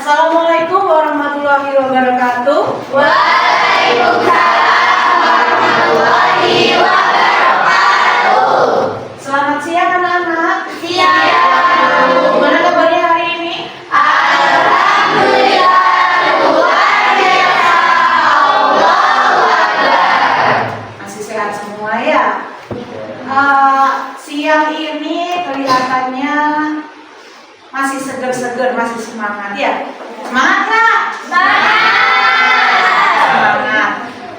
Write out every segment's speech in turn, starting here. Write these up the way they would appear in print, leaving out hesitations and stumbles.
Assalamualaikum warahmatullahi wabarakatuh. Waalaikumsalam warahmatullahi wabarakatuh. Selamat siang anak-anak. Siang. Gimana kabarnya hari ini? Alhamdulillah luar biasa. Allahu Akbar. Masih sehat semua ya? Siang ini kelihatannya masih seger-seger, masih semangat ya? Semangat nggak? Semangat.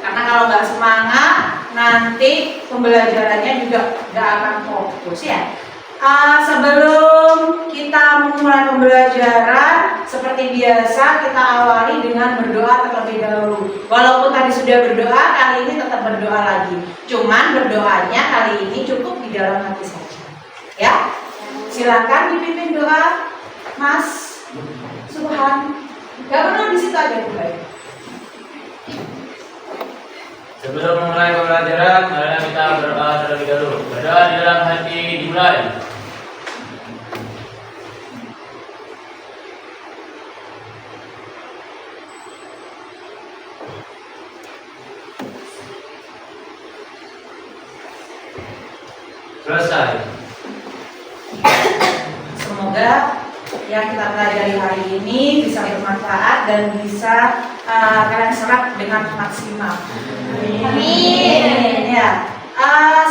Karena kalau nggak semangat, nanti pembelajarannya juga nggak akan fokus ya. Sebelum kita memulai pembelajaran, seperti biasa kita awali dengan berdoa terlebih dahulu. Walaupun tadi sudah berdoa, kali ini tetap berdoa lagi. Cuman berdoanya kali ini cukup di dalam hati saja. Ya, silakan dipimpin doa, Mas Subhan. Gak perlu di situ aja mulai. Sebelum memulai pembelajaran, marilah kita berdoa terlebih dahulu. Berdoa di dalam hati dimulai. Selesai. Semoga yang kita pelajari hari ini bisa bermanfaat dan bisa kalian serap dengan maksimal. Amin. Ya.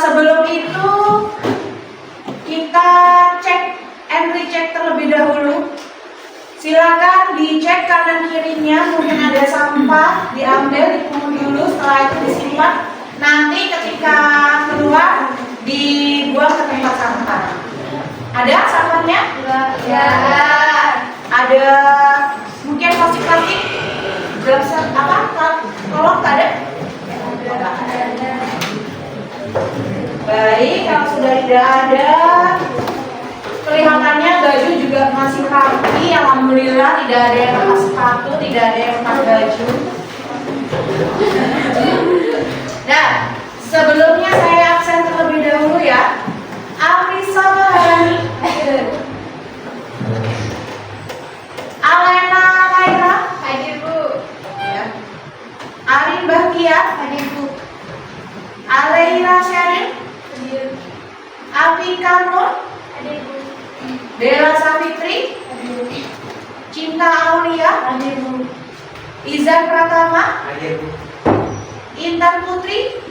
Sebelum itu kita cek and recheck terlebih dahulu. Silakan dicek kanan kirinya, mungkin ada sampah, diambil, dipungut dulu, setelah itu disimpan. Nanti ketika keluar dibuang ke tempat sampah. Ada sampahnya? Ya. Ada mungkin plastik gelas apa? Tolong tak ada? Baik, kalau sudah tidak ada, kelihatannya baju juga masih rapi. Alhamdulillah tidak ada yang lepas sepatu, tidak ada yang lepas baju. Nah, sebelumnya saya absen terlebih dahulu ya. Aprisa Maharani, Alena Laira, Hadir Bu. ya. Arin Bahtia, Hadir Bu. Aleira Sherin, Hadir. Atika Nur, Hadir Bu. Dela Savitri, Hadir. Cinta Aulia, Hadir Bu. Izan Pratama, Hadir, Bu. Intan Putri,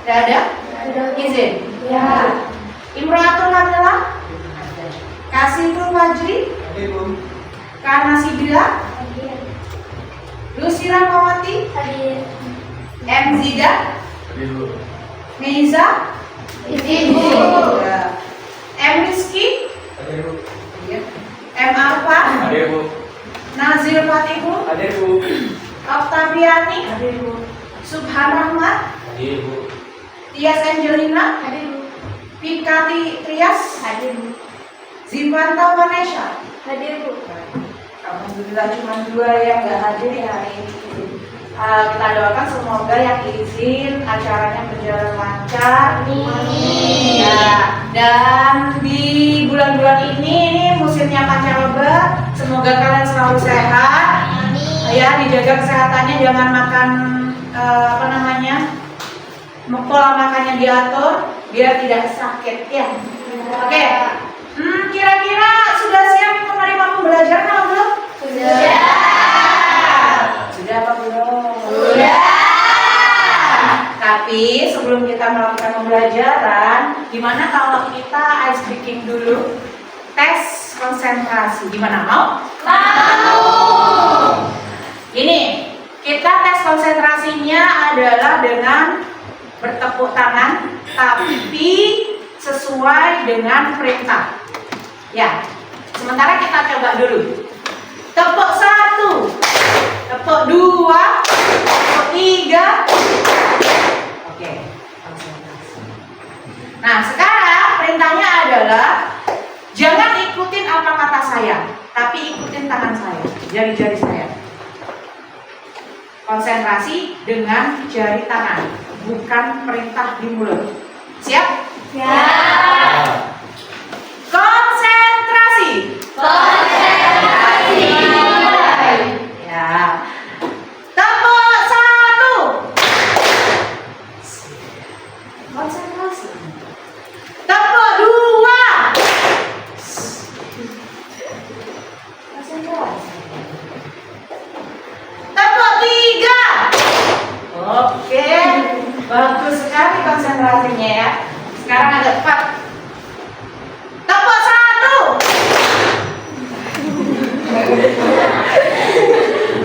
tidak ada? Izin. Ya. Imratul Hamila, Kasiful Fajri, Hadir, Bu. Karna Sibila, Hadir. Lusira Mawati, Hadir. M Zida, Hadir, Bu. Meiza, Izin Bu. ya. M Rizky, Hadir, Bu. ya. M Arfan, Hadir, Bu. Nazir Fatihul, Hadir, Bu. Oktaviani, Subhan Rahmat, Hadir, Bu. Tias Angelina, Hadir Bu. Pikati Trias, Hadir Bu. Zivanta Vanesha. Hadir Bu. Alhamdulillah cuma dua yang nggak hadir ya hari ini. Kita doakan semoga yang izin acaranya berjalan lancar. Amin. Ya, dan di bulan-bulan ini musimnya pancaroba, semoga kalian selalu sehat. Amin. Ya, dijaga kesehatannya, jangan makan pola makannya diatur biar tidak sakit ya. Oke. Kira-kira sudah siap menerima pembelajaran atau belum? Sudah. Sudah apa belum? Sudah. Tapi sebelum kita melakukan pembelajaran, gimana kalau kita ice breaking dulu? Tes konsentrasi. Gimana, mau? Mau. Ini, kita tes konsentrasinya adalah dengan bertepuk tangan, tapi sesuai dengan perintah. Ya, sementara kita coba dulu. Tepuk 1, tepuk 2, tepuk 3. Oke, konsentrasi. Nah, sekarang perintahnya adalah jangan ikutin apa kata saya, tapi ikutin tangan saya, jari-jari saya. Konsentrasi dengan jari tangan, bukan perintah di mulut. Siap? Ya. Konsentrasi. Konsentrasi.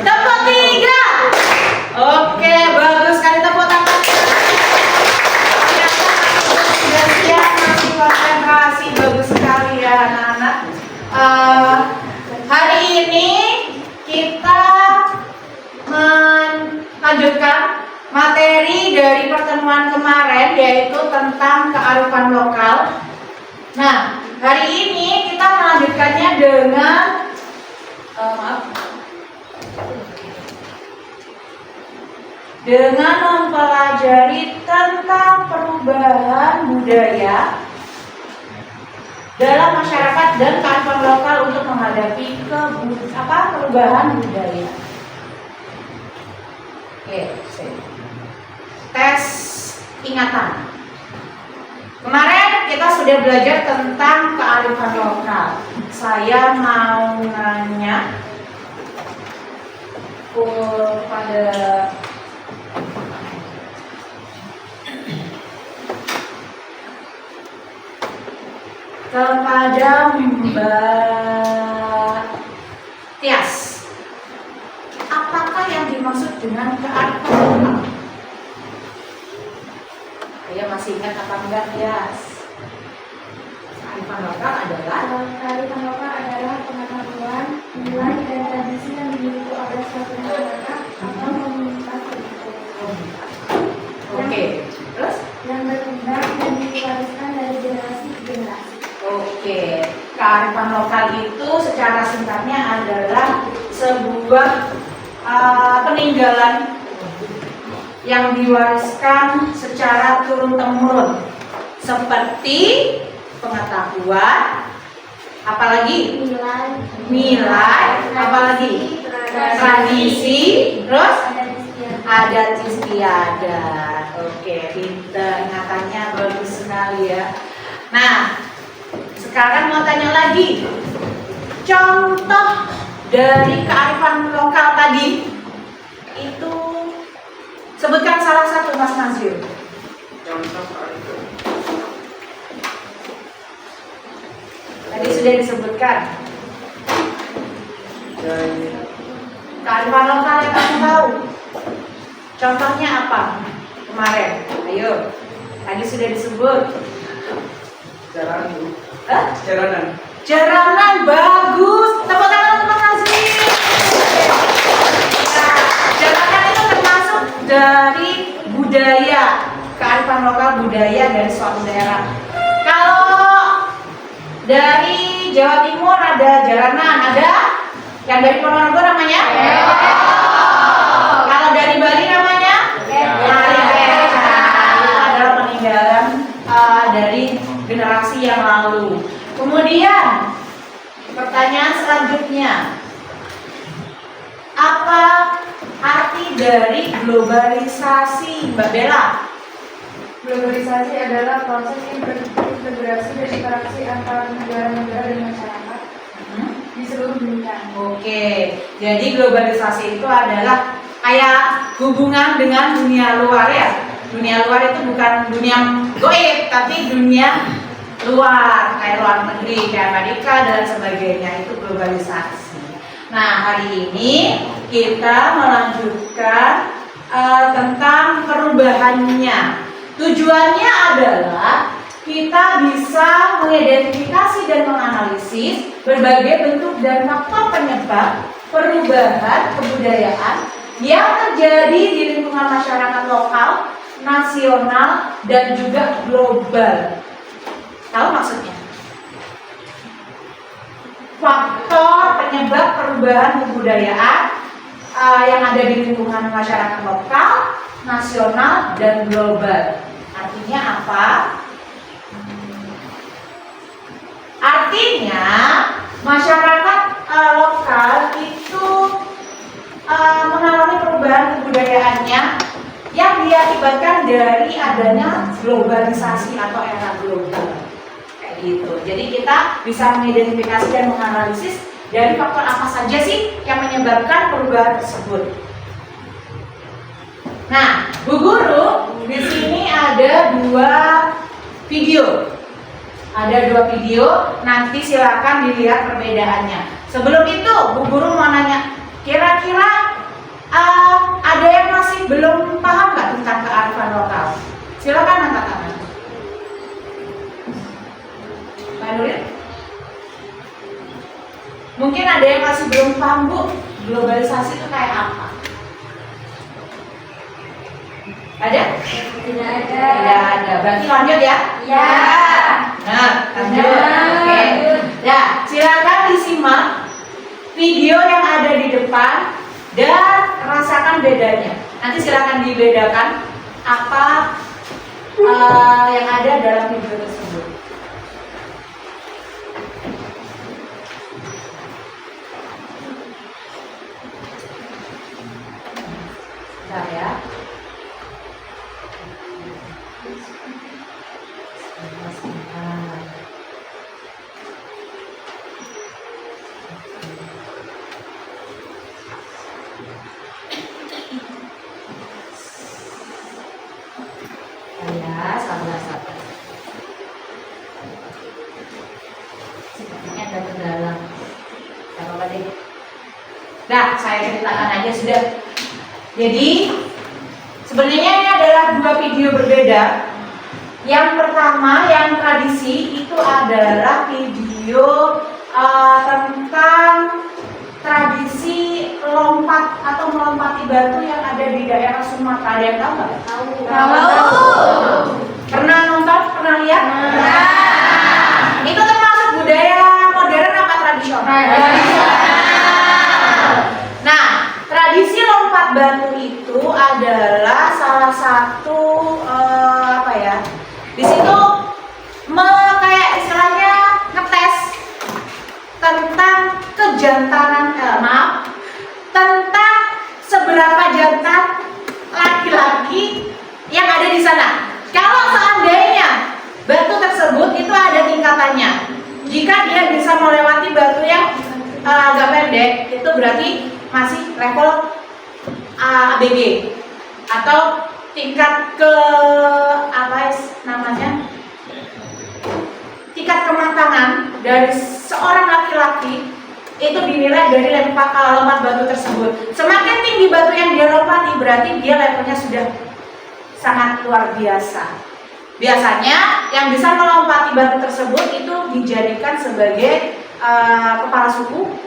Tepuk 3. Oke, bagus sekali, tepuk tangan. Sudah siap, masih konsentrasi, bagus sekali ya anak-anak. Hari ini kita melanjutkan materi dari pertemuan kemarin, yaitu tentang kearifan lokal. Nah, hari ini kita melanjutkannya dengan dengan mempelajari tentang perubahan budaya dalam masyarakat dan kearifan lokal untuk menghadapi perubahan budaya. Oke, tes ingatan. Kemarin kita sudah belajar tentang kearifan lokal. Saya mau nanya kepada Mbak Tias, apakah yang dimaksud dengan kearifan lokal? Saya masih ingat apa enggak, Tias? Kearifan lokal adalah pengetahuan, nilai, dan tradisi yang dimiliki oleh suatu masyarakat atau komunitas tertentu. Oke, terus? Yang berkembang dan diwariskan dari generasi ke generasi. Oke, kearifan lokal itu secara singkatnya adalah sebuah peninggalan yang diwariskan secara turun-temurun, seperti pengetahuan, apalagi nilai, apalagi tradisi, terus adat istiadat. Oke, pinter, ingatannya bagus sekali ya. Nah, sekarang mau tanya lagi, contoh dari kearifan lokal tadi itu, sebutkan salah satu, Mas Nazir. Contoh itu. Tadi sudah disebutkan. Kearifan lokal yang kamu tahu, contohnya apa kemarin? Ayo, tadi sudah disebut. Jaranan, Bu. Jaranan. Jaranan, bagus. Tepuk tangan untuk Mas Nazir. Nah, jaranan itu termasuk dari budaya, kearifan lokal budaya dari suatu daerah. Kalau dari Jawa Timur ada jaranan, ada yang dari Ponorogo namanya? Kalau dari Bali namanya? Itu adalah peninggalan dari generasi yang lalu. Kemudian pertanyaan selanjutnya, apa arti dari globalisasi, Mbak Bella? Globalisasi adalah proses integrasi dan interaksi antara negara-negara dan masyarakat di seluruh dunia. Oke, jadi globalisasi itu adalah kayak hubungan dengan dunia luar ya. Dunia luar itu bukan dunia goib, tapi dunia luar, kayak luar negeri, kayak Amerika dan sebagainya, itu globalisasi. Nah, hari ini kita melanjutkan tentang perubahannya. Tujuannya adalah kita bisa mengidentifikasi dan menganalisis berbagai bentuk dan faktor penyebab perubahan kebudayaan yang terjadi di lingkungan masyarakat lokal, nasional, dan juga global. Tahu maksudnya? Faktor penyebab perubahan kebudayaan yang ada di lingkungan masyarakat lokal, nasional, dan global. Artinya apa? Artinya masyarakat lokal itu mengalami perubahan kebudayaannya yang diakibatkan dari adanya globalisasi atau era global. Kayak gitu. Jadi kita bisa mengidentifikasi dan menganalisis dari faktor apa saja sih yang menyebabkan perubahan tersebut. Nah, Bu Guru, di sini ada dua video. Ada dua video, nanti silakan dilihat perbedaannya. Sebelum itu, Bu Guru mau nanya, kira-kira ada yang masih belum paham nggak tentang kearifan lokal? Silakan angkat tangan. Mbak Nuril? Mungkin ada yang masih belum paham, Bu, globalisasi itu kayak apa? Ada? Tidak ada. Tidak ada. Berarti lanjut ya? Ya. Nah, lanjut. Oke. Ya, silakan disimak video yang ada di depan dan rasakan bedanya. Nanti silakan dibedakan apa yang ada dalam video tersebut. Bentar ya. Sabar. Sepertinya ada kendala. Gak apa-apa deh. Nah, saya ceritakan aja sudah. Jadi, sebenarnya ini adalah dua video berbeda. Yang pertama, yang tradisi itu adalah video tentang tradisi lompat atau melompati batu yang ada di daerah Sumatera. Ada yang tahu nggak? Tahu. Pernah nonton? Pernah lihat? Nah, itu termasuk budaya modern apa tradisional? Nah, tradisi lompat batu itu adalah salah satu di situ kayak istilahnya ngetes tentang kejantanan tentang seberapa jantan laki-laki yang ada di sana. Kalau seandainya batu tersebut itu ada tingkatannya, jika dia bisa melewati batu yang agak pendek, itu berarti masih level ABG atau tingkat tingkat kematangan dari seorang laki-laki itu dinilai dari lompat batu tersebut. Semakin tinggi batu yang dia lompati, berarti dia levelnya sudah sangat luar biasa. Biasanya yang bisa melompati batu tersebut itu dijadikan sebagai kepala suku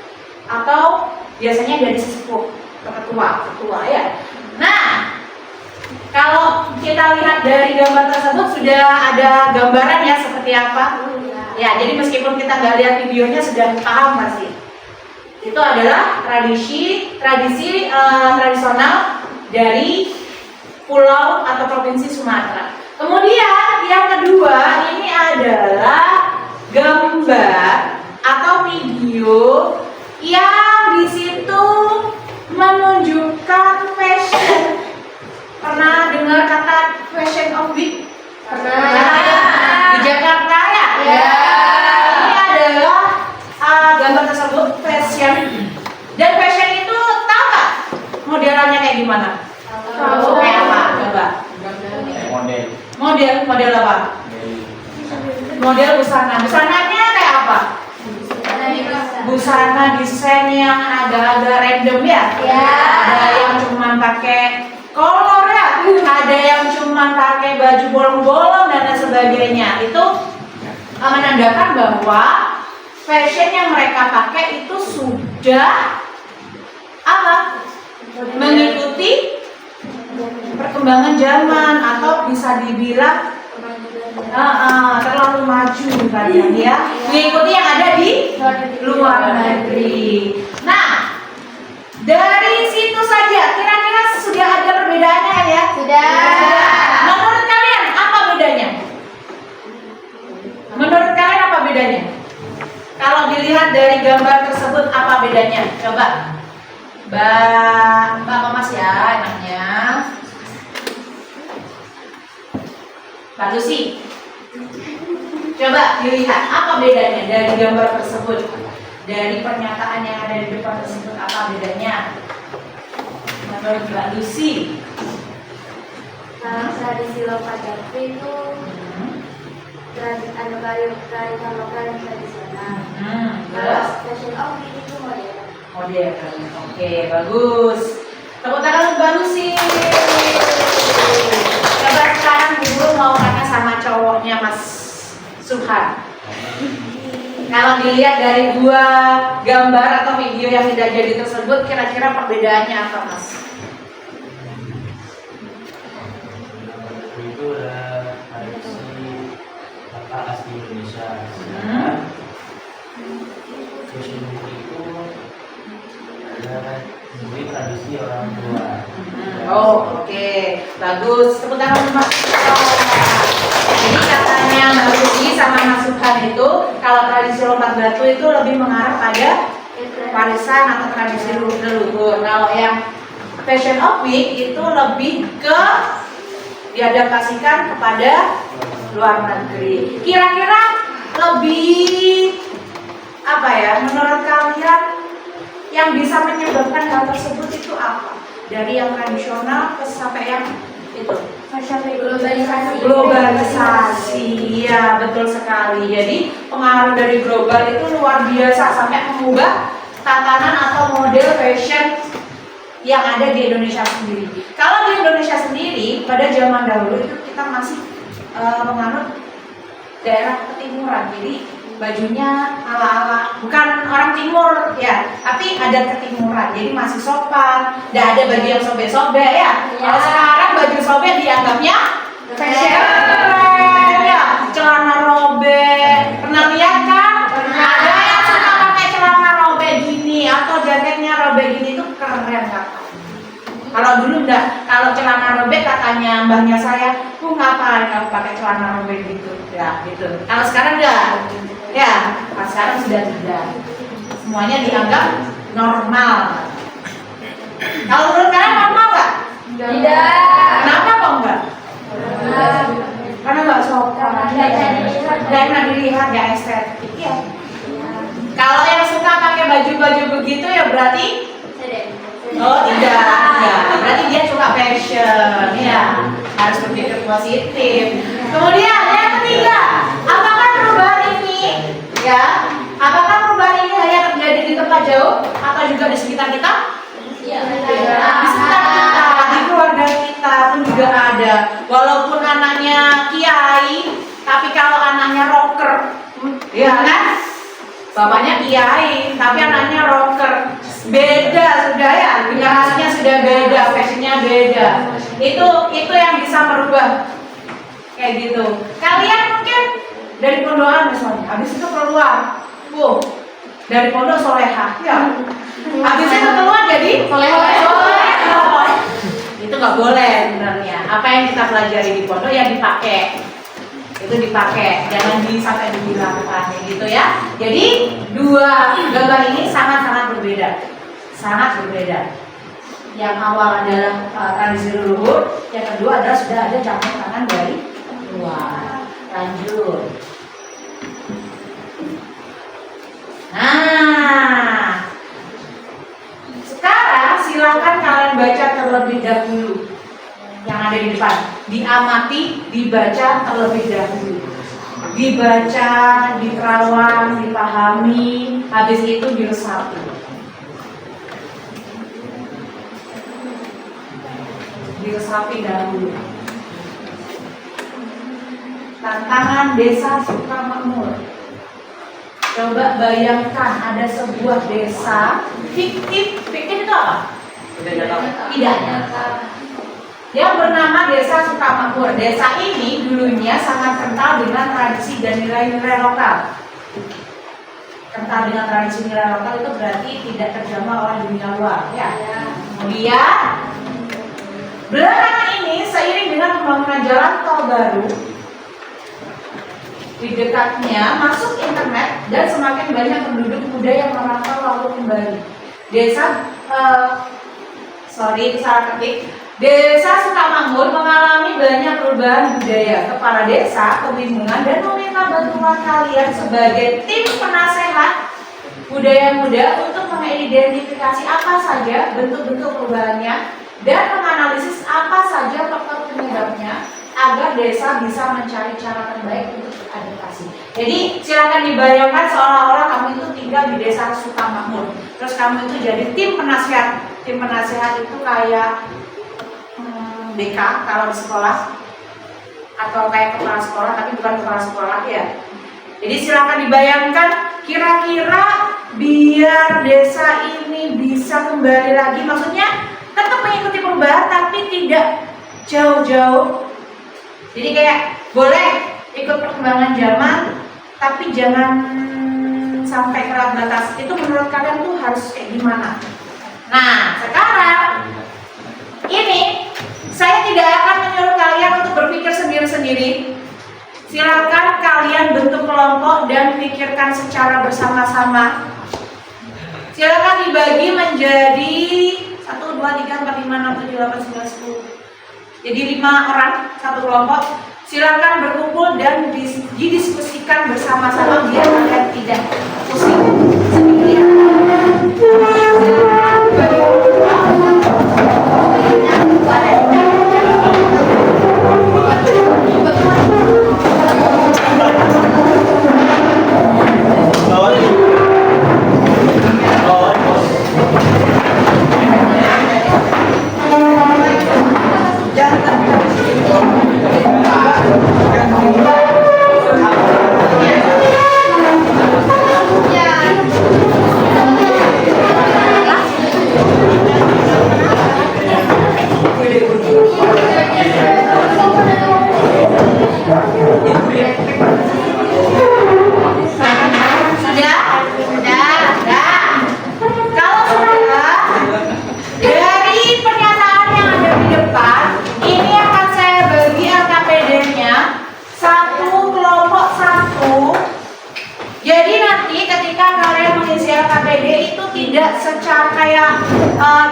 atau biasanya dari sesepuh, ketua ya. Nah, kalau kita lihat dari gambar tersebut sudah ada gambaran ya seperti apa. Ya, jadi meskipun kita nggak lihat videonya sudah paham pasti. Itu adalah tradisi tradisional dari pulau atau provinsi Sumatera. Kemudian yang kedua ini adalah gambar atau video yang di situ menunjukkan fashion. Pernah dengar kata Fashion of Week? Pernah. Di Jakarta ya? Ya. Ini adalah gambar tersebut fashion. Dan fashion itu tahu nggak modelannya kayak gimana? Tahu. Kayak apa? Coba. Model apa? Model busana. Busananya kayak apa? Busana desain yang agak-agak random ya? Ya. Ada yang cuma pakai kolor ya, ada yang cuma pakai baju bolong-bolong dan lain sebagainya. Itu menandakan bahwa fashion yang mereka pakai itu sudah mengikuti perkembangan zaman atau bisa dibilang terlalu maju kalian ya, mengikuti yang ada di luar negeri. Nah, dari situ saja kira-kira sudah ada perbedaannya ya? Sudah. Menurut kalian apa bedanya? Menurut kalian apa bedanya? Kalau dilihat dari gambar tersebut apa bedanya? Coba Mbak Mas ya enaknya. Mbak Lucy, coba dilihat apa bedanya dari gambar tersebut, dari pernyataan yang ada di depan tersebut apa bedanya? Menurut Mbak Lucy, Kalau tradisi lompat batu itu ada kearifan lokal yang tradisional. Terus Fashion Week itu modern. modern. Oke, bagus. Tepuk tangan baru sih. Coba sekarang Ibu mau tanya sama cowoknya Mas Subhan. Kalau dilihat dari dua gambar atau video yang tidak jadi tersebut, kira-kira perbedaannya apa, Mas? Itu adalah tradisi apa asli Indonesia. Fashion Week itu adalah mungkin tradisi orang tua. Oh, oke. Bagus. Tepuk tangan untuk Mas. Jadi katanya Mbak Rusi sama Mas Subhan itu kalau tradisi lompat batu itu lebih mengarah pada warisan atau tradisi leluhur. Kalau yang Fashion Week itu lebih ke diadaptasikan kepada luar negeri. Kira-kira lebih apa ya? Menurut kalian yang bisa menyebabkan hal tersebut itu apa? Dari yang tradisional ke sampai yang itu globalisasi, ya betul sekali. Jadi pengaruh dari global itu luar biasa sampai mengubah tatanan atau model fashion yang ada di Indonesia sendiri. Kalau di Indonesia sendiri pada zaman dahulu itu kita masih menganut daerah ketimuran, jadi bajunya ala-ala bukan orang timur ya, tapi ada ketimuran, jadi masih sopan, tidak ada baju yang sobek-sobek ya. Kalau sekarang baju sobek dianggapnya fashion ya, celana robek. Pernah lihat kan? Ada yang suka pakai celana robek gini atau jaketnya robek gini itu keren kan? Kalau dulu enggak, kalau celana robek katanya mbahnya saya, ngapain kamu pakai celana robek gitu? Ya, gitu. Kalau sekarang enggak, ya, sekarang sudah tidak. Semuanya dianggap normal. Kalau menurut kalian normal nggak? Tidak. Kenapa kok enggak? Karena nggak sopan, nggak enak dilihat, nggak estetik. Ya. Kalau yang suka pakai baju-baju begitu ya berarti oh tidak, ya berarti dia suka fashion, ya harus berpikir positif. Kemudian yang ketiga, apakah perubahan ini, ya, apakah perubahan ini hanya terjadi di tempat jauh atau juga di sekitar kita? Di sekitar kita, di keluarga kita pun juga ada. Walaupun anaknya kiai, tapi kalau anaknya rocker, ya kan? Bapaknya kiai, tapi anaknya rocker. Beda sudah ya, generasinya sudah beda, fashionnya beda. Itu yang bisa merubah kayak gitu. Kalian mungkin dari pondokan misalnya, habis itu keluar, dari pondok solehah, ya. Habis itu keluar jadi solehah. Itu nggak boleh sebenarnya. Apa yang kita pelajari di pondok ya dipakai. Itu dipakai, jangan sampai dihilangkan gitu ya. Jadi dua gambar ini sangat-sangat berbeda. Sangat berbeda. Yang awal adalah tradisi leluhur, yang kedua adalah sudah ada campur tangan dari luar. Lanjut. Nah, sekarang silakan kalian baca terlebih dahulu yang ada di depan. Diamati, dibaca terlebih dahulu. Dibaca, diterawang, dipahami, habis itu diresapi. Diresapi dahulu. Tantangan Desa Sukamakmur. Coba bayangkan ada sebuah desa fiktif itu apa? Tidak nyata. Yang bernama Desa Sukamakmur. Desa ini dulunya sangat kental dengan tradisi dan nilai-nilai lokal. Kental dengan tradisi nilai lokal itu berarti tidak terjamah oleh dunia luar, ya. Kemudian belakangan ini seiring dengan pembangunan jalan tol baru, di dekatnya masuk internet dan semakin banyak penduduk muda yang merantau lalu kembali. Desa Sukamakmur mengalami banyak perubahan budaya. Kepala desa kebingungan dan meminta bantuan kalian sebagai tim penasehat budaya muda untuk mengidentifikasi apa saja bentuk-bentuk perubahannya dan menganalisis apa saja faktor penyebabnya agar desa bisa mencari cara terbaik untuk beradaptasi. Jadi silakan dibayangkan seolah-olah kamu itu tinggal di desa Sukamakmur. Terus kamu itu jadi tim penasihat. Tim penasihat itu kayak BK kalau di sekolah, atau kayak kepala sekolah tapi bukan kepala sekolah ya. Jadi silakan dibayangkan kira-kira biar desa ini bisa kembali lagi, maksudnya tetap mengikuti perubahan tapi tidak jauh-jauh. Jadi kayak boleh ikut perkembangan zaman tapi jangan sampai kelewat batas. Itu menurut kalian tuh harus kayak gimana? Nah sekarang ini saya tidak akan menyuruh kalian untuk berpikir sendiri-sendiri. Silakan kalian bentuk kelompok dan pikirkan secara bersama-sama. Silakan dibagi menjadi 1, 2, 3, 4, 5, 6, 7, 8, 9, 10. Jadi 5 orang satu kelompok. Silakan berkumpul dan didiskusikan bersama-sama biar kalian tidak pusing sendirian.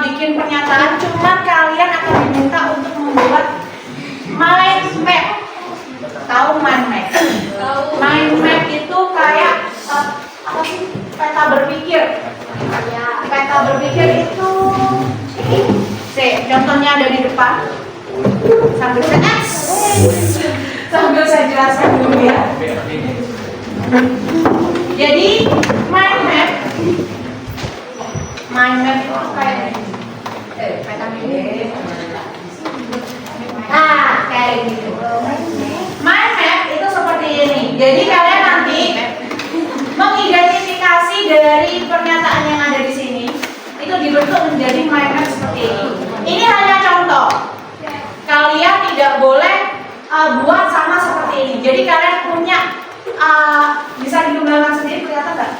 Bikin pernyataan, cuman kalian akan diminta untuk membuat mind map. Tahu mind map? Mind map itu kayak apa sih? Peta berpikir. Peta berpikir itu contohnya ada di depan. Sambil saya jelaskan dulu ya. Jadi mind map itu kayak peta gede. Nah, kayak gitu. Mind map itu seperti ini. Jadi kalian nanti mengidentifikasi dari pernyataan yang ada di sini, itu dibentuk menjadi mind map seperti ini. Ini hanya contoh. Kalian tidak boleh buat sama seperti ini. Jadi kalian punya bisa dikembangkan sendiri, kelihatan nggak?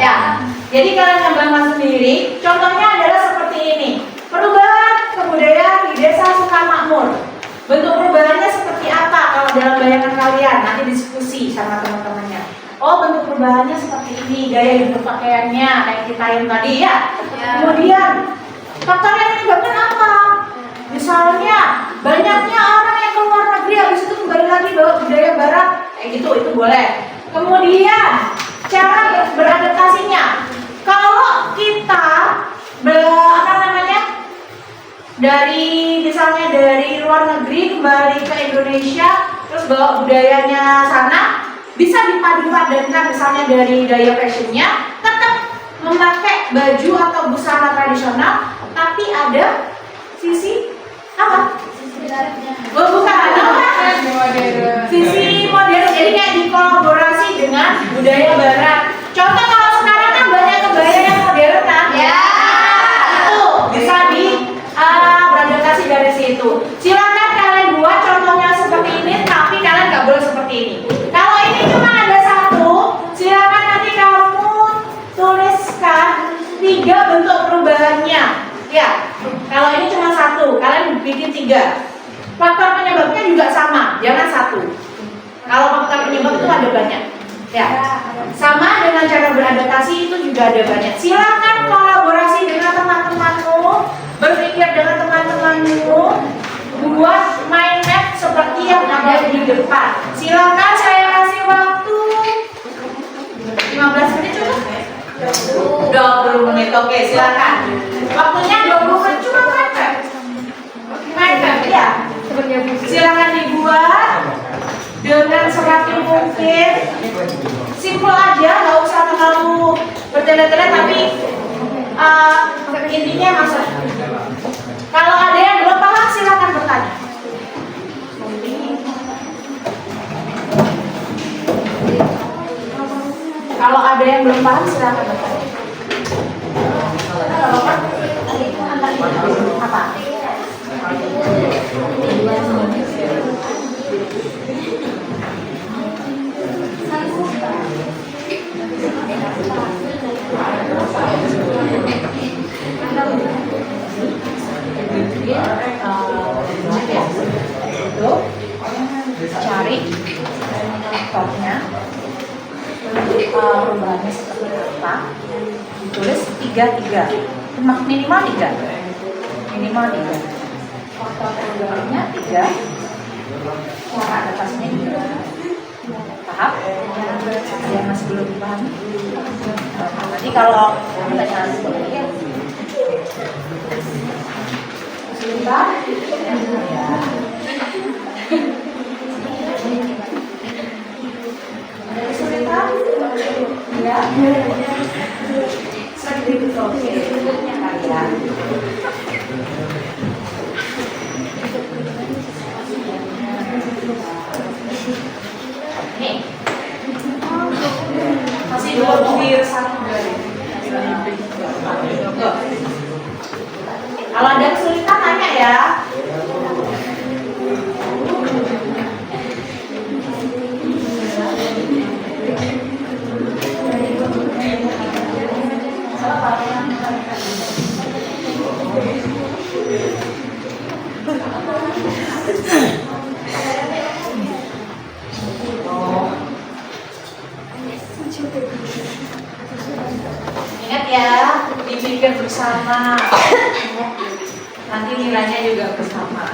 Ya. Jadi kalian kembangkan sendiri. Contohnya adalah seperti ini. Perubahan kebudayaan di desa Sukamakmur. Bentuk perubahannya seperti apa kalau dalam bayangan kalian? Nanti diskusi sama teman-temannya. Oh, bentuk perubahannya seperti ini, gaya hidup pakaiannya kayak kita yang tadi ya. Kemudian faktor yang menyebabkan apa? Misalnya banyaknya orang yang keluar negeri, habis itu kembali lagi bawa budaya barat, kayak gitu, itu boleh. Kemudian cara beradaptasinya. Kalau kita misalnya dari luar negeri kembali ke Indonesia, terus bawa budayanya sana, bisa dipadu-padankan misalnya dari gaya fashionnya, tetap memakai baju atau busana tradisional, tapi ada sisi apa? Bukan apa? Sisi modern. Jadi kayak dikolaborasi dengan budaya barat. Contoh kalau sekarang kan banyak kebaya yang modern kan? Ya. Itu bisa beradaptasi dari situ. Silakan kalian buat contohnya seperti ini, tapi kalian nggak boleh seperti ini. Kalau ini cuma ada satu, silakan nanti kamu tuliskan 3 bentuk perubahannya. Ya. Kalau ini cuma satu, kalian bikin 3. Faktor penyebabnya juga sama, jangan satu. Kalau faktor penyebab itu ada banyak. Ya, sama dengan cara beradaptasi itu juga ada banyak. Silakan kolaborasi dengan teman-temanmu, berpikir dengan teman-temanmu, buat mind map seperti yang ada di depan. Silakan saya kasih waktu 15 menit cukup? 20 menit, oke silakan. Waktunya 20 menit cuma mind map. Mind map ya. Silakan dibuat dengan serapi mungkin. Simple aja, nggak usah terlalu bertele-tele, tapi intinya masuk. Kalau ada yang belum paham silakan bertanya. Kalau ada yang belum paham silakan bertanya. Apa? Cari faktornya, perubahannya seperti apa, tulis 3 minimal 3 faktor perubahannya 3, cara adaptasinya 3. Paham? Ada yang masih belum dipahami? Nanti kalau tanya ya. Sebentar. Ada kesulitan? Ya. Sedikit oke. Kalian. Nih. Masih belum clear satu dari. Kalau ada kesulitan tanya ya. Ingat ya, dipikir bersama. Nanti nilainya juga bersama.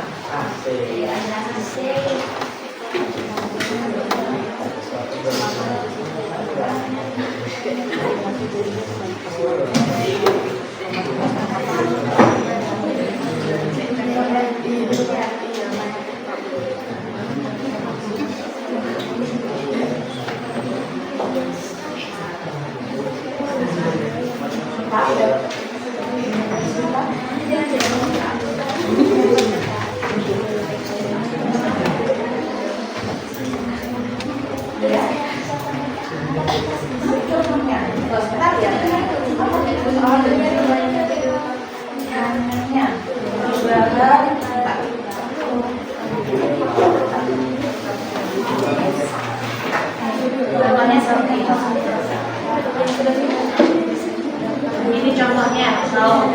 Ini contohnya kalau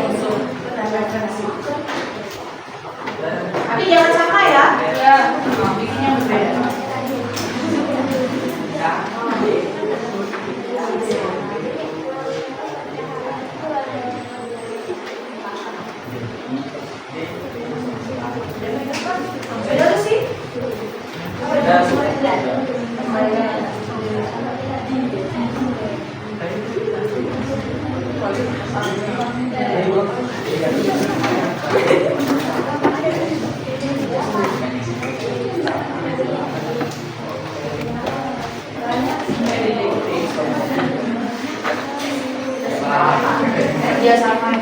tapi jangan sama ya. Bikinnya berbeda. Beda sih? Dia sama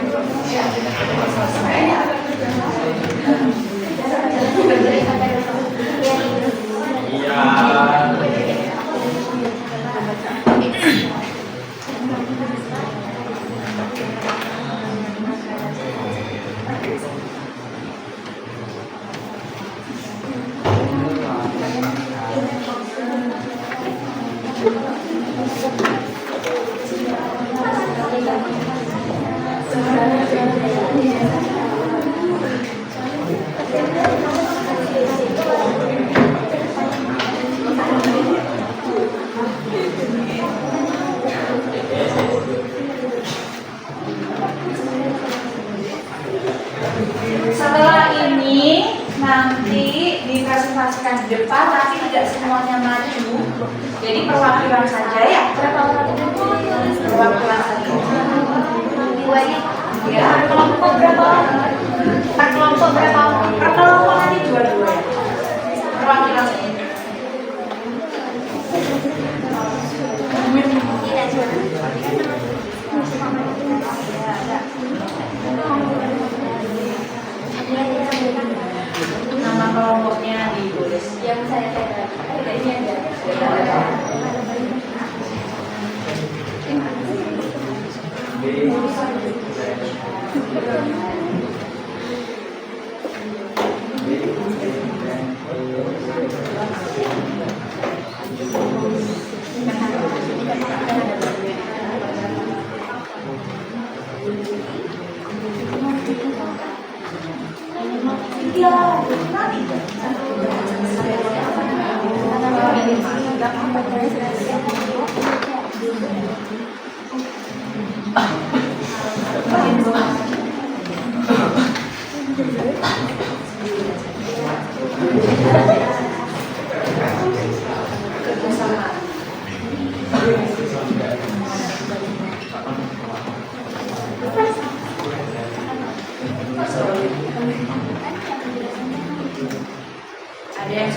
setelah ini nanti dipresentasikan di depan, tapi tidak semuanya maju. Jadi perwakilan saja ya. Perwakilan saja. Ya, kelompok berapa? Per kelompok berapa? Per kelompok nanti dua-dua ya.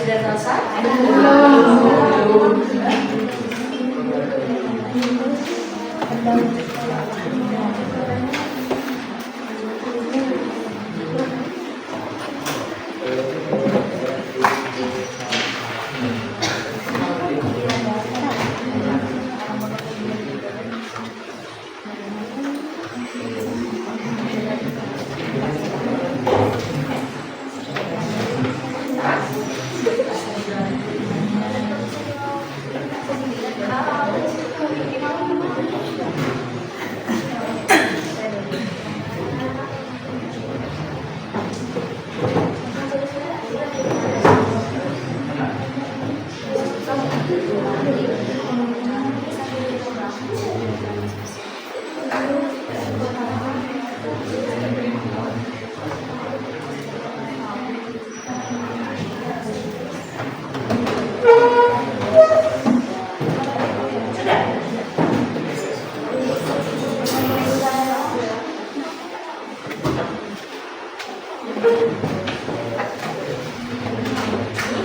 sudah selesai?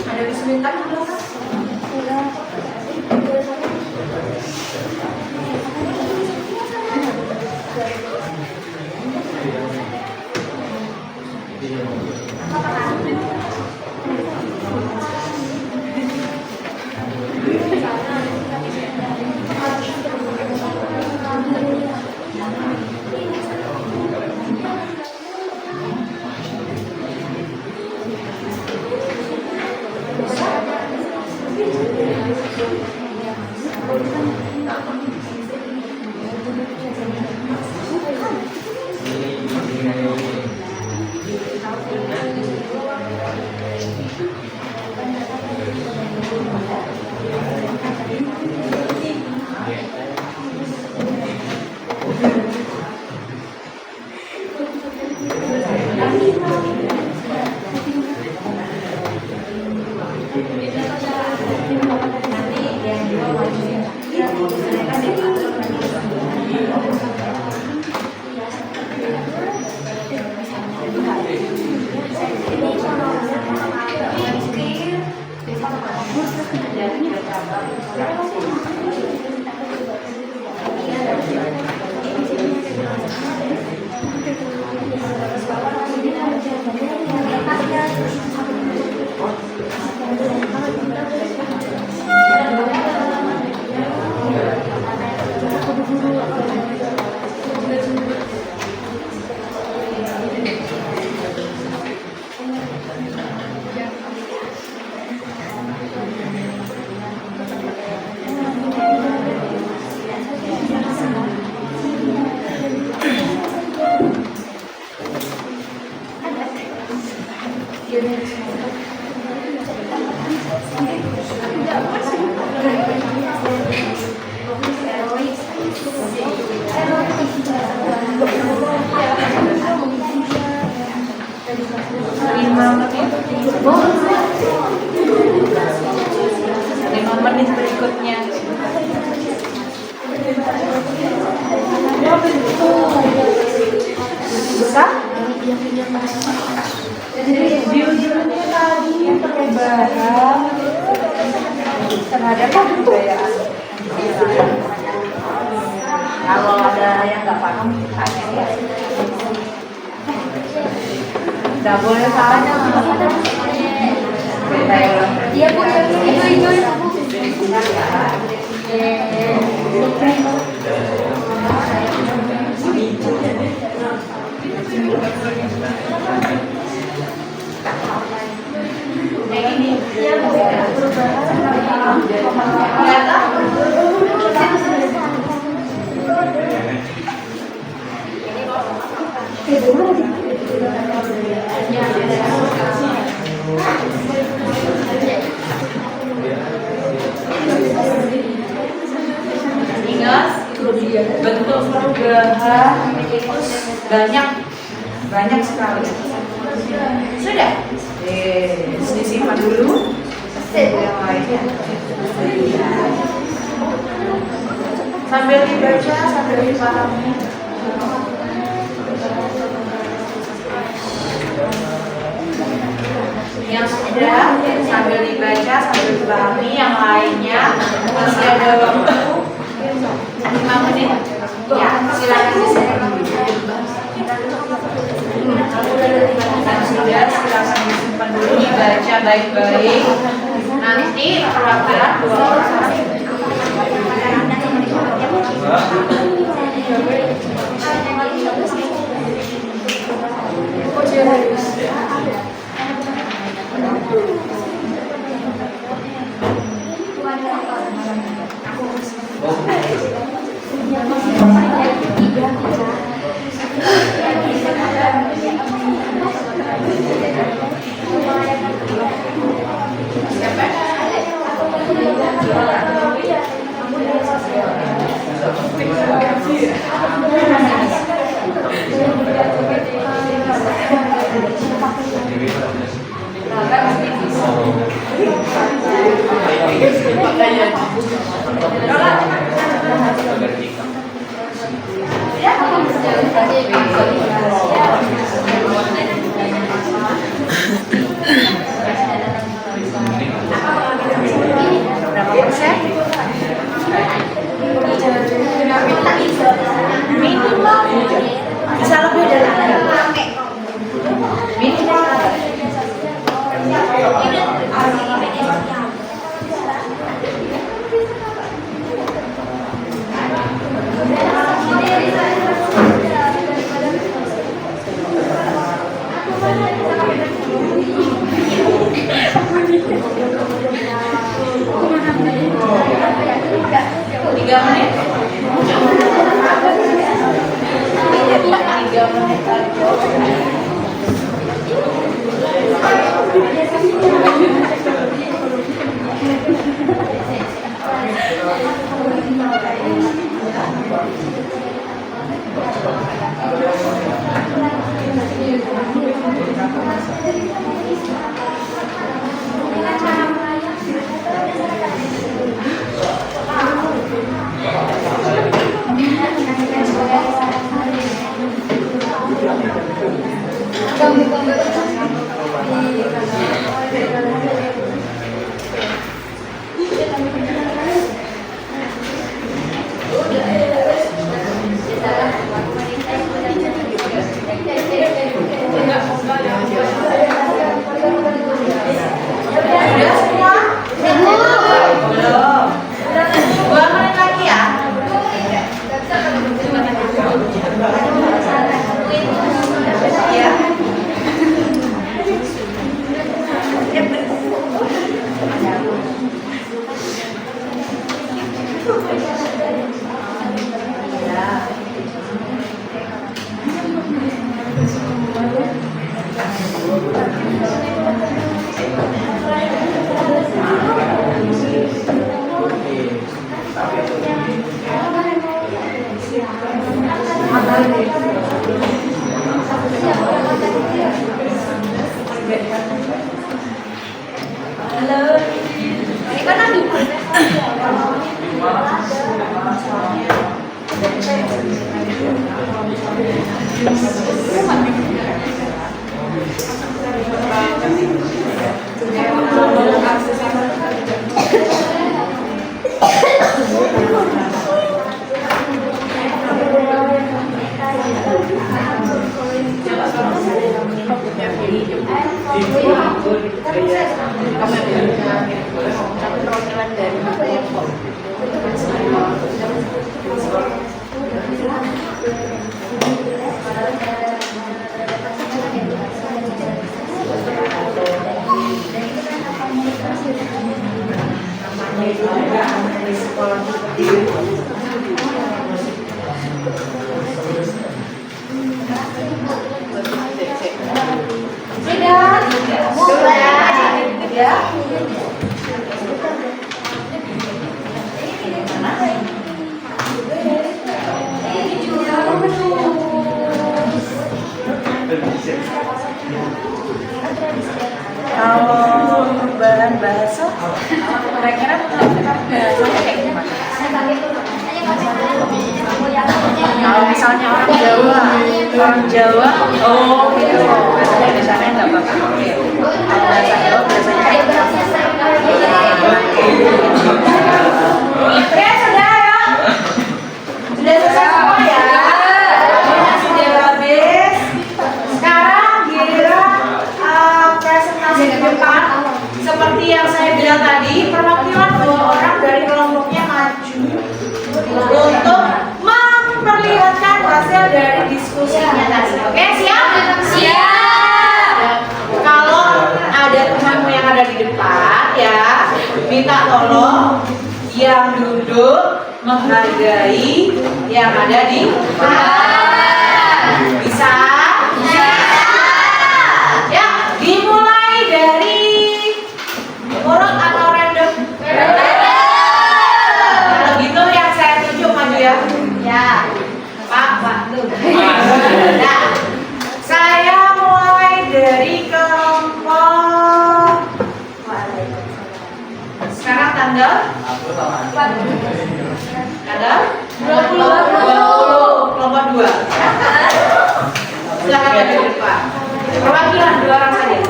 Ada kesulitan belum? Menit berikutnya. Bisa? Judulnya tadi perubahan terhadap kebudayaan. Kalau ada yang nggak paham, tanya ya. Nggak boleh tanya. Iya bu, itu. Ingat, bentuk perubahan banyak sekali. Sudah? Disimpan dulu. Yang lainnya. Sambil dibaca, sambil dipahami. Yang sudah sambil lainnya masih ada waktu 5 menit. Ya, silakan disimpan dulu. Dan sudah silakan disimpan dulu, dibaca baik-baik. Nanti perwakilan 2 orang. Berapa persen? Minimal bisa lebih dari 3. Minimal. Tiga menit. 3 menit. Sudah semua? Belum. 2 menit lagi ya. Ya. Halo. Ini kan ada perwakilan dari kelompok. Kalau bahan bahasa, kira-kira bahasanya kayak gimana? Kalau misalnya orang Jawa, oh gitu, bahasa Indonesia nggak apa-apa. Kalau bahasa Jawa biasanya kayak menghargai yang ada di bisa? Ya, dimulai dari urut atau random? Kalau gitu yang saya tunjuk maju ya. Ya, Pak tuh. Nah, saya mulai dari kelompok. Sekarang tanggal? Tanggal? 20. Kelompok 2. Silakan maju ke depan. Perwakilan 2 orang saja.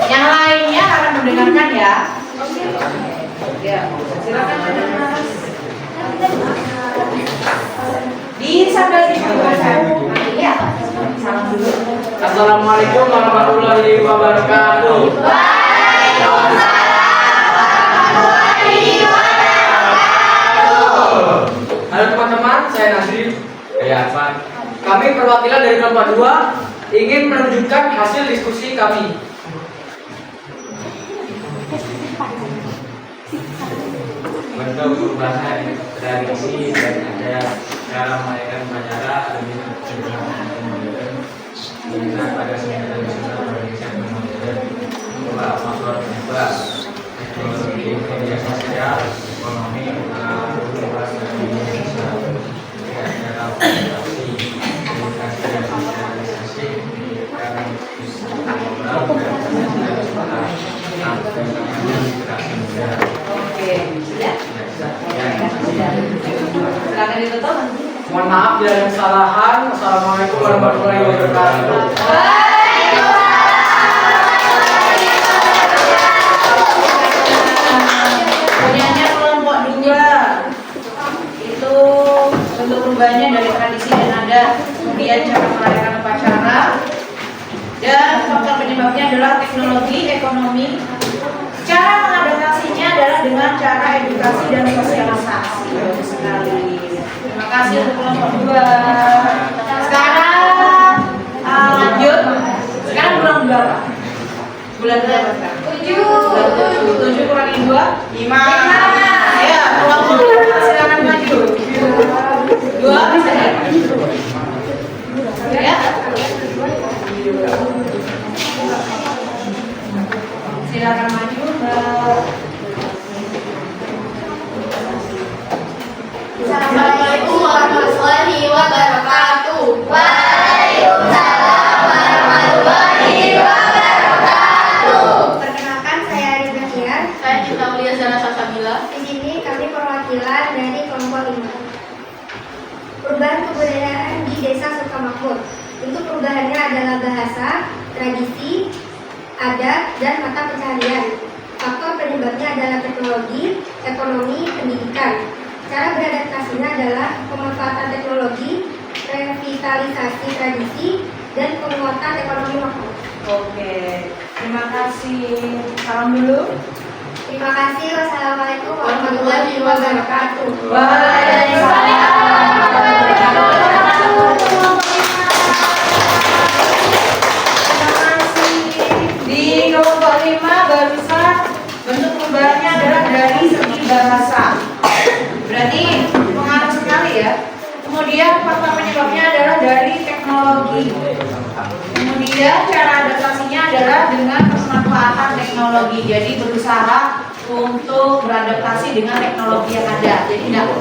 Yang lainnya akan mendengarkan ya. Ya, silakan Mas. Sambil dibuka. Ya. Salam dulu. Assalamualaikum warahmatullahi wabarakatuh. Halo teman-teman, saya Nasri. Ya, Pak. Kami perwakilan dari kelompok 2 ingin menunjukkan hasil diskusi kami. Bentuk perubahan tradisi dan ada cara merayakan upacara lebih sederhana dan modern. Mengingat pada seni tradisional Indonesia yang modern, pola faktor penyebab teknologi media sosial, ekonomi, luas dan Indonesia. Cara komunikasi, komunikasi dan sosialisasi, pendidikan, ngobrol dan interaksi muda. Oke, sudah. Silakan ditutup. Mohon maaf bila ada kesalahan. Assalamualaikum warahmatullahi wabarakatuh. Punyanya kelompok 2 itu bentuk perubahannya dari tradisi dan adat, kemudian cara merayakan upacara, dan faktor penyebabnya adalah teknologi, ekonomi. Cara mengadaptasinya adalah dengan cara edukasi dan sosialisasi. Bagus sekali. Terima kasih untuk kelompok 2. Sekarang lanjut. Sekarang bulan berapa? Bulan berapa sekarang? 7. 7 kurangi 2? 5. Ya, kelompok 2 silakan maju. 2 bisa ya? Ya. Silakan maju, Mbak. Assalamualaikum warahmatullahi wabarakatuh. Waalaikumsalam warahmatullahi wabarakatuh. Perkenalkan, saya Rina Kian. Saya Cinta Mulia Zara Salsabila. Di sini kami perwakilan dari kelompok 5. Perubahan kebudayaan di Desa Sukamakmur. Bentuk perubahannya adalah bahasa, tradisi, adat, dan mata pencaharian. Faktor penyebabnya adalah teknologi, ekonomi, pendidikan. Cara beradaptasinya adalah pemanfaatan teknologi, revitalisasi tradisi, dan penguatan ekonomi lokal. Oke, terima kasih. Salam dulu. Terima kasih. Wassalamualaikum warahmatullahi wabarakatuh. Di kelompok 5 barusan bentuk perubahannya adalah dari segi bahasa. Berarti pengaruh sekali ya. Kemudian faktor penyebabnya adalah dari teknologi. Kemudian cara adaptasinya adalah dengan pemanfaatan teknologi. Jadi berusaha untuk beradaptasi dengan teknologi yang ada. Jadi tidak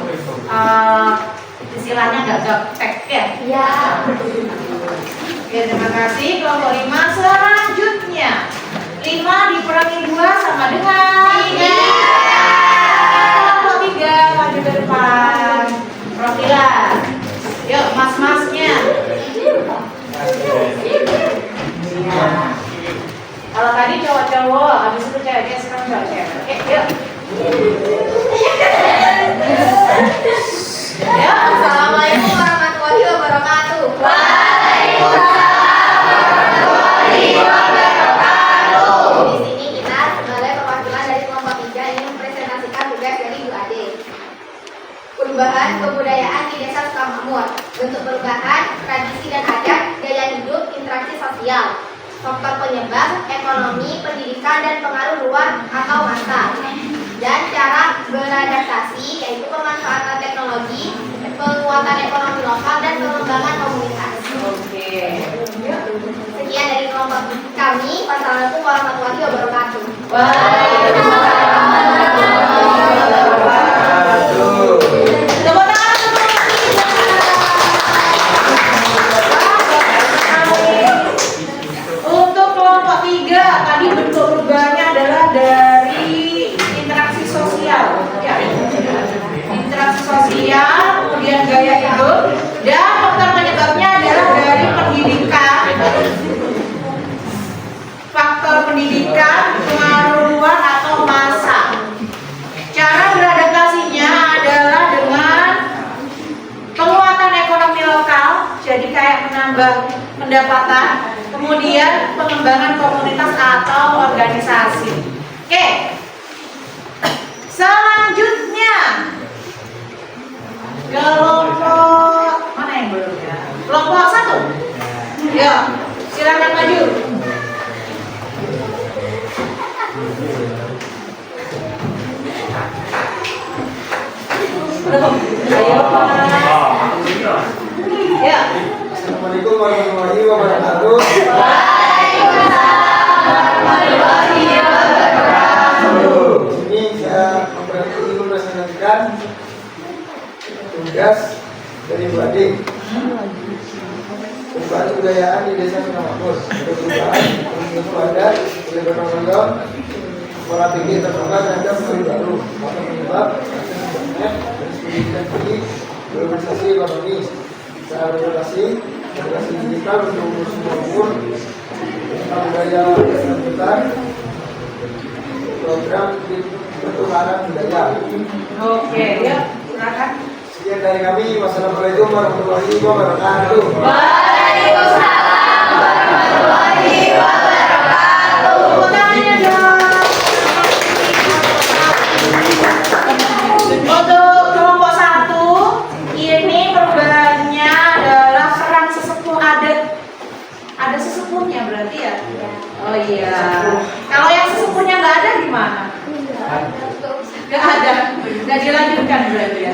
istilahnya nggak gaptek ya. Ya. Oke, terima kasih. Kelompok 5 selanjutnya 5 dikurangi 2 sama dengan 3. Kelompok 3 maju ke depan. Perwakilan. Yuk, mas-masnya. Ya. Kalau tadi cowok-cowok, habis itu cewek, sekarang cewek-cewek. Oke, yuk. Ya, Assalamualaikum warahmatullahi wabarakatuh. Di sini kita sebagai perwakilan dari kelompok 3 ingin mempresentasikan tugas dari Bu Ade. Perubahan kebudayaan di Desa Sukamakmur. Bentuk perubahan, tradisi dan adat, gaya hidup, interaksi sosial. Faktor penyebab, ekonomi, pendidikan, dan pengaruh luar atau massa. dan cara beradaptasi, yaitu pemanfaatan teknologi, penguatan ekonomi lokal, dan pengembangan komunitas. Oke. Sekian dari kelompok kami. Wassalamualaikum warahmatullahi wabarakatuh. Tepuk tangan untuk kelompok 3 tadi bentuk perubahannya adalah dari interaksi sosial, ya. Interaksi sosial, kemudian gaya hidup, dan faktor penyebabnya adalah dari pendidikan. Faktor pendidikan, pengaruh luar atau masa. Cara beradaptasinya adalah dengan penguatan ekonomi lokal, jadi kayak menambah pendapatan, kemudian pengembangan komunitas atau organisasi. Oke, selanjutnya kelompok mana yang belum ya? Kelompok 1. Ya, silakan maju. Ayo Pak. Ya. Assalamualaikum warahmatullahi wabarakatuh. Ini saya ingin mempresentasikan tugas dari Bu Ade. Perubahan kebudayaan di Desa Sukamakmur. Ada perubahan ilmu adat, oleh gotong royong, pola pikir terbuka terhadap hal baru, maka penyebab internet, pendidikan tinggi, globalisasi ekonomi, cara relasi digital untuk umur semua umur, budaya lanjutan, program pertukaran budaya. Oke, ya, silakan. Sekian dari kami. Wassalamualaikum warahmatullahi wabarakatuh. Waalaikumsalam warahmatullahi wabarakatuh. Tepuk tangannya dong. Untuk kelompok 1 ini perubahannya adalah peran sesepuh adat. Ada sesepuhnya berarti ya? Oh iya. Kalau yang sesepuhnya nggak ada gimana? Nggak ada. Nggak dilanjutkan berarti ya?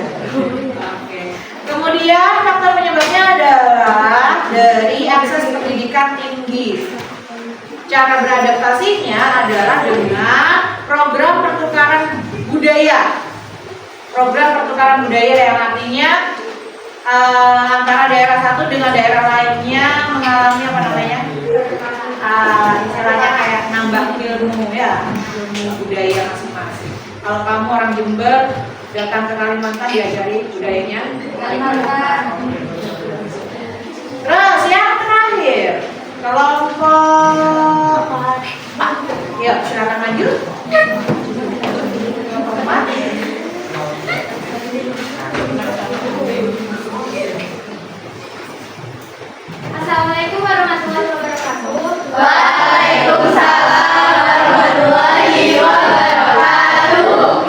Oke. Kemudian faktor penyebabnya adalah dari akses pendidikan tinggi. Cara beradaptasinya adalah dengan program pertukaran budaya. Program pertukaran budaya yang artinya antara daerah satu dengan daerah lainnya mengalami apa namanya? Istilahnya kayak nambah ilmu ya, ilmu budaya masing-masing. Kalau kamu orang Jember datang ke Kalimantan diajari budayanya Kalimantan. Terus yang terakhir kelompok ya silakan maju. Assalamualaikum warahmatullahi wabarakatuh. Waalaikumsalam warahmatullahi wabarakatuh.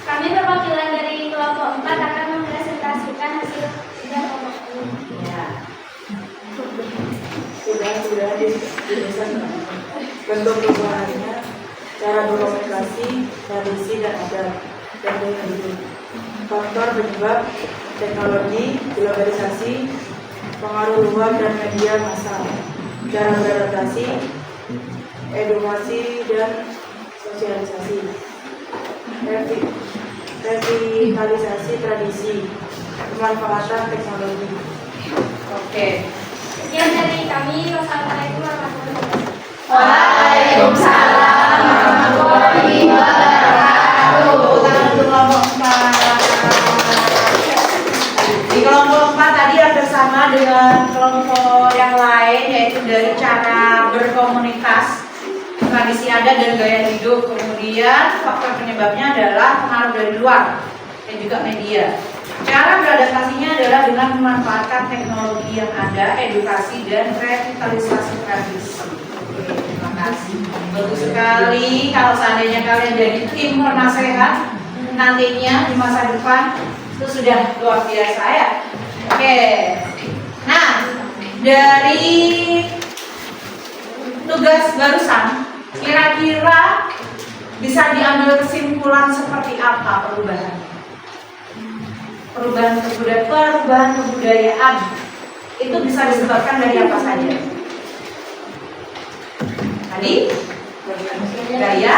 Kami perwakilan dari kelompok 4 akan mempresentasikan hasil sidang kelompok ini. Ya. Sudah di desa bentuk perubahannya, cara berkomunikasi, tradisi dan adat, dan gaya hidup. Faktor penyebab teknologi, globalisasi, pengaruh luar dan media massa, cara beradaptasi, edukasi dan sosialisasi, revitalisasi tradisi, pemanfaatan teknologi. Oke. Sekian dari kami. Wassalamualaikum warahmatullahi wabarakatuh. Waalaikumsalam warahmatullahi wabarakatuh. Tangan untuk kelompok 4. Di kelompok 4 tadi hampir sama dengan kelompok yang lain, yaitu dari cara berkomunitas, tradisi adat dan gaya hidup. Kemudian faktor penyebabnya adalah pengaruh dari luar dan juga media. Cara beradaptasinya adalah dengan memanfaatkan teknologi yang ada, edukasi dan revitalisasi tradisi. Oke, terima kasih. Bagus sekali kalau seandainya kalian jadi tim penasehat nantinya di masa depan, itu sudah luar biasa ya. Oke. Nah, dari tugas barusan kira-kira bisa diambil kesimpulan seperti apa perubahan? Perubahan kebudayaan itu bisa disebabkan dari apa saja? Tadi gaya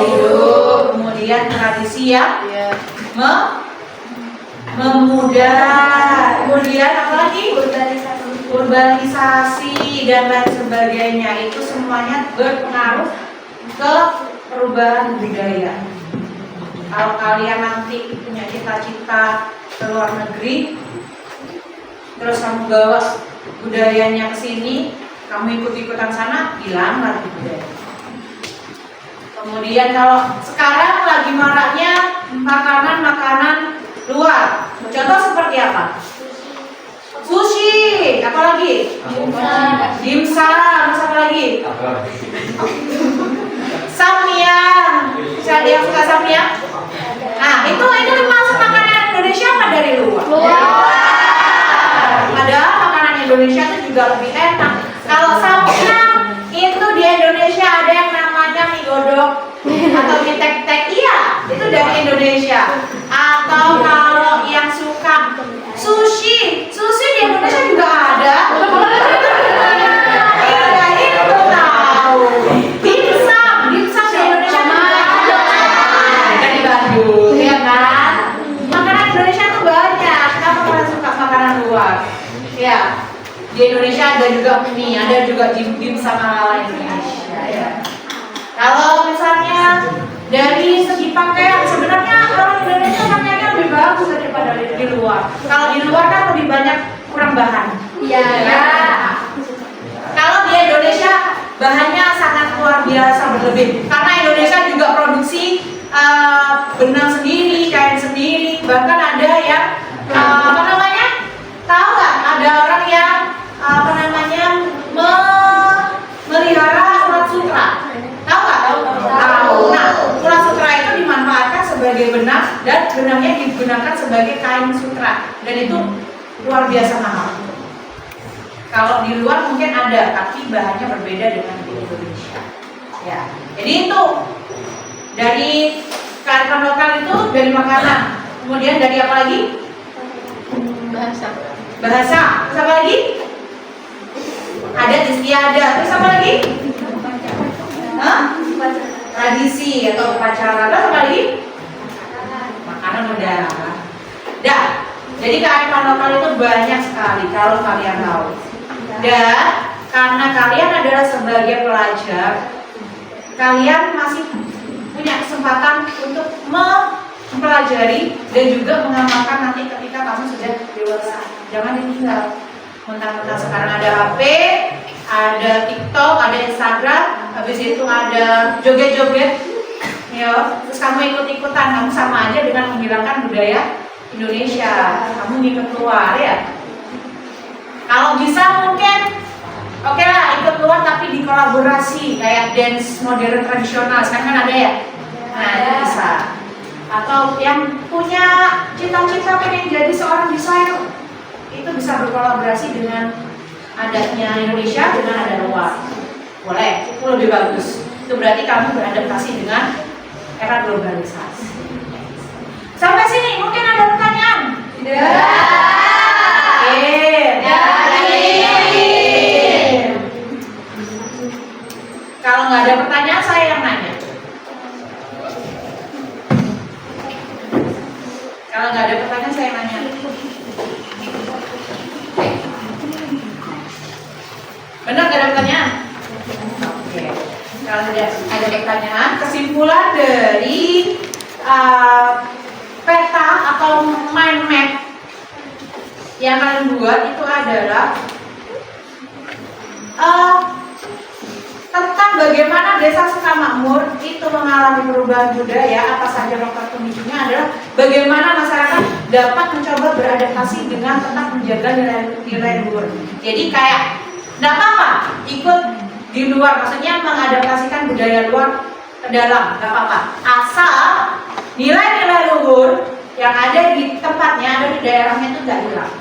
hidup, kemudian tradisi yang memudah, kemudian apa lagi? Urbanisasi dan lain sebagainya. Itu semuanya berpengaruh ke perubahan budaya. Kalau kalian nanti punya cita-cita ke luar negeri, terus kamu bawa budayanya ke sini, kamu ikut-ikutan sana, hilang lagi budaya. Kemudian kalau sekarang lagi maraknya makanan-makanan luar. Contoh seperti apa? Sushi, apa lagi? Dimsum, apa lagi? Samyang. Bisa ada yang suka samyang? Nah, itu termasuk makanan Indonesia apa dari luar? Padahal makanan Indonesia itu juga lebih enak. Kalau samyang itu di Indonesia ada yang namanya mie godok atau mie tek-tek, iya, itu dari Indonesia. Atau kalau yang suka sushi di Indonesia juga ada. Iya, itu tahu. Dimsum di Indonesia juga ada. Dari Bandung, ya kan? Makanan Indonesia tuh banyak. Kenapa kalian suka makanan luar? Ya, di Indonesia ada juga mie, ada juga dimsum ala Indonesia. Ya. Kalau misalnya dari segi pakaian, sebenarnya orang Indonesia pakaiannya lebih bagus daripada di luar. Kalau di luar kan lebih banyak kurang bahan. Iya. Ya. Kalau di Indonesia bahannya sangat luar biasa berlebih. Karena Indonesia juga produksi benang sendiri, kain sendiri. Bahkan ada yang apa namanya? Tahu nggak? Ada orang yang apa namanya melihara ulat sutra. Tahu nggak? Tahu. Nah, ulat sutra itu dimanfaatkan sebagai benang dan benangnya digunakan sebagai kain sutra. Dan itu luar biasa mahal. Kalau di luar mungkin ada, tapi bahannya berbeda dengan di Indonesia. Ya, jadi itu dari kearifan lokal itu dari makanan. Kemudian dari apa lagi? Bahasa. Terus apa lagi? Adat istiadat. Terus apa lagi? Tradisi atau upacara. Terus apa lagi? Makanan udah. Dah. Jadi kearifan lokal itu banyak sekali kalau kalian tahu. Dan karena kalian adalah sebagai pelajar, kalian masih punya kesempatan untuk mempelajari dan juga mengamalkan nanti ketika kamu sudah dewasa. Jangan ditinggal. Mentang-mentang sekarang ada HP, ada TikTok, ada Instagram, habis itu ada joget-joget, ya, terus kamu ikut-ikutan, kamu sama aja dengan menghilangkan budaya Indonesia. Kamu ngikut keluar ya. Kalau bisa mungkin oke lah ikut keluar tapi dikolaborasi kayak dance modern tradisional sekarang kan ada ya. Nah itu bisa. Atau yang punya cita-cita pengen jadi seorang desainer itu bisa berkolaborasi dengan adatnya Indonesia dengan adat luar. Boleh, itu lebih bagus. Itu berarti kamu beradaptasi dengan era globalisasi. Sampai sini mungkin ada pertanyaan? Tidak. Kalau nggak ada pertanyaan, saya yang nanya. Kalau nggak ada pertanyaan, saya yang nanya. Benar nggak ada pertanyaan? Oke. Kalau ada pertanyaan, kesimpulan dari peta atau mind map yang kalian buat itu adalah tentang bagaimana Desa Sukamakmur itu mengalami perubahan budaya. Apa saja faktor pemicunya adalah bagaimana masyarakat dapat mencoba beradaptasi dengan tetap menjaga nilai luhur. Jadi kayak tidak apa-apa ikut di luar, maksudnya mengadaptasikan budaya luar ke dalam, tidak apa-apa. Asal nilai-nilai luhur yang ada di tempatnya, ada di daerahnya itu tidak hilang.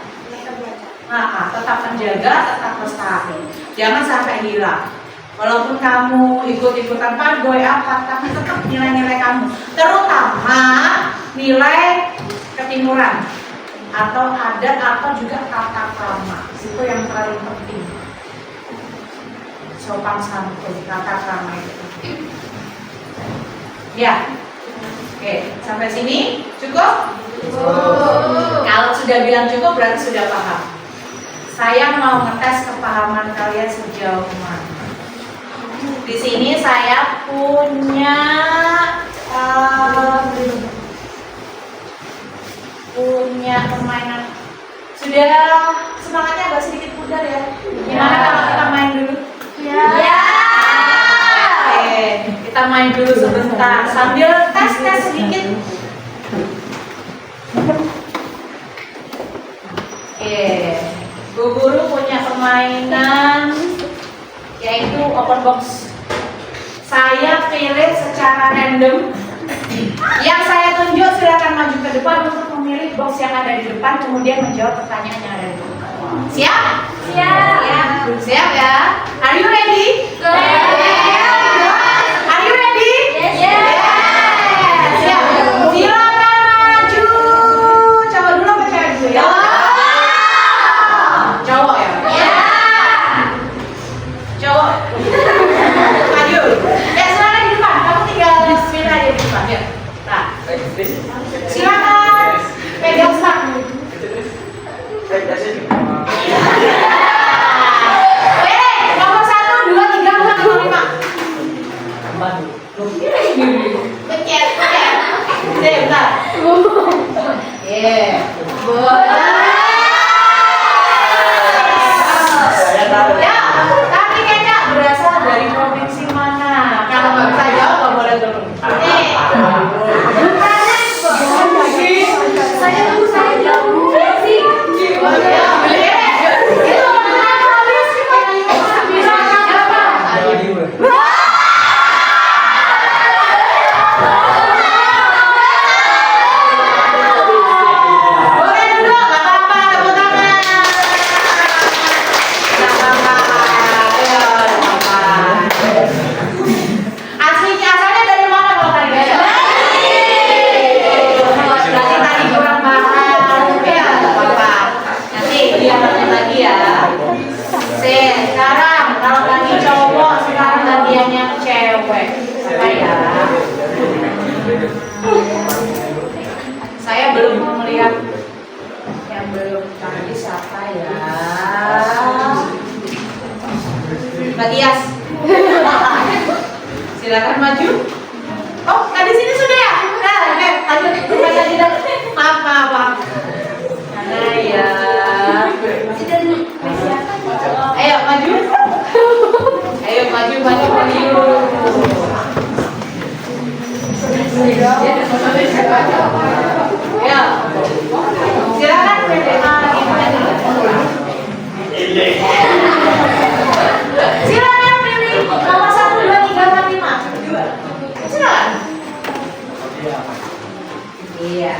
Tetap menjaga, tetap lestari, jangan sampai hilang. Walaupun kamu ikut-ikutan pagoi apa, tapi tetap nilai-nilai kamu, terutama nilai ketimuran atau adat atau juga tata krama, itu yang paling penting. Sopan santun, tata krama itu. Ya, oke, sampai sini cukup? Kalau sudah bilang cukup berarti sudah paham. Saya mau ngetes kepahaman kalian sejauh mana. Di sini saya punya permainan. Sudah semangatnya agak sedikit pudar ya. Gimana kalau kita main dulu? Ya. Oke, kita main dulu sebentar sambil tes sedikit. Oke, Bu Guru punya permainan yaitu open box. Saya pilih secara random. Yang saya tunjuk silakan maju ke depan untuk memilih box yang ada di depan, kemudian menjawab pertanyaan yang ada di depan. Siap? Siap. Siap ya? Are you ready? Are you ready? Yes. Siap. Silakan maju. Cowok dulu apa cewek dulu ya? Cowok ya? Cowok. Maju. Ya, silakan di depan. Kamu tinggal pilih aja di depan ya. Nah, silakan pegang start. Nomor 1, 2, 3, 4, 5. Pencet. Bentar. Ya, tapi kayaknya berasal dari provinsi mana? Kalau nggak bisa jawab, nggak boleh turun. Aslinya asalnya dari mana kalau tadi? Berarti tadi kurang paham. Ya, nggak apa-apa. Nanti dialognya lagi ya. Sekarang kalau tadi cowok, sekarang gantiannya cewek. Apa ya? Saya belum melihat yang belum tadi siapa ya? Matias. Silakan maju. Oh, tadi sini sudah ya? Nah, lanjut kembali lagi dah. Maaf. Mana ya? Ayo maju. Ayo maju. Ya. Silakan silakan pilih nomor 1, 2, 3, 4, 5. Silakan. Iya.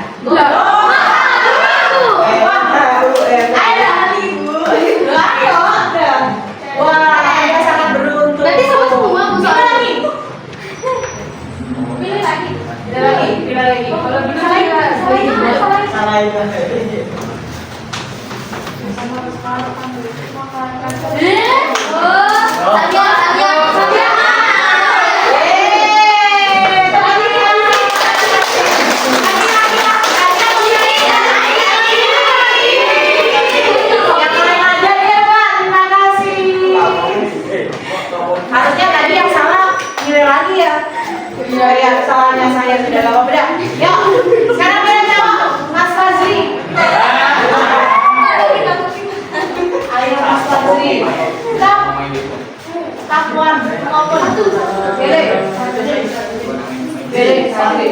Wah, Anda sangat beruntung. Berarti sama semua, Bu. Pilih lagi. Kalau dulu salah itu. Harusnya tadi yang salah nilai lagi ya. Ya, salahnya saya sudah lama beda. Yuk, sekarang beda jawab, Mas Fazri. Ayo Mas Fazri. Tapuan, maupun Pilih, Fazri.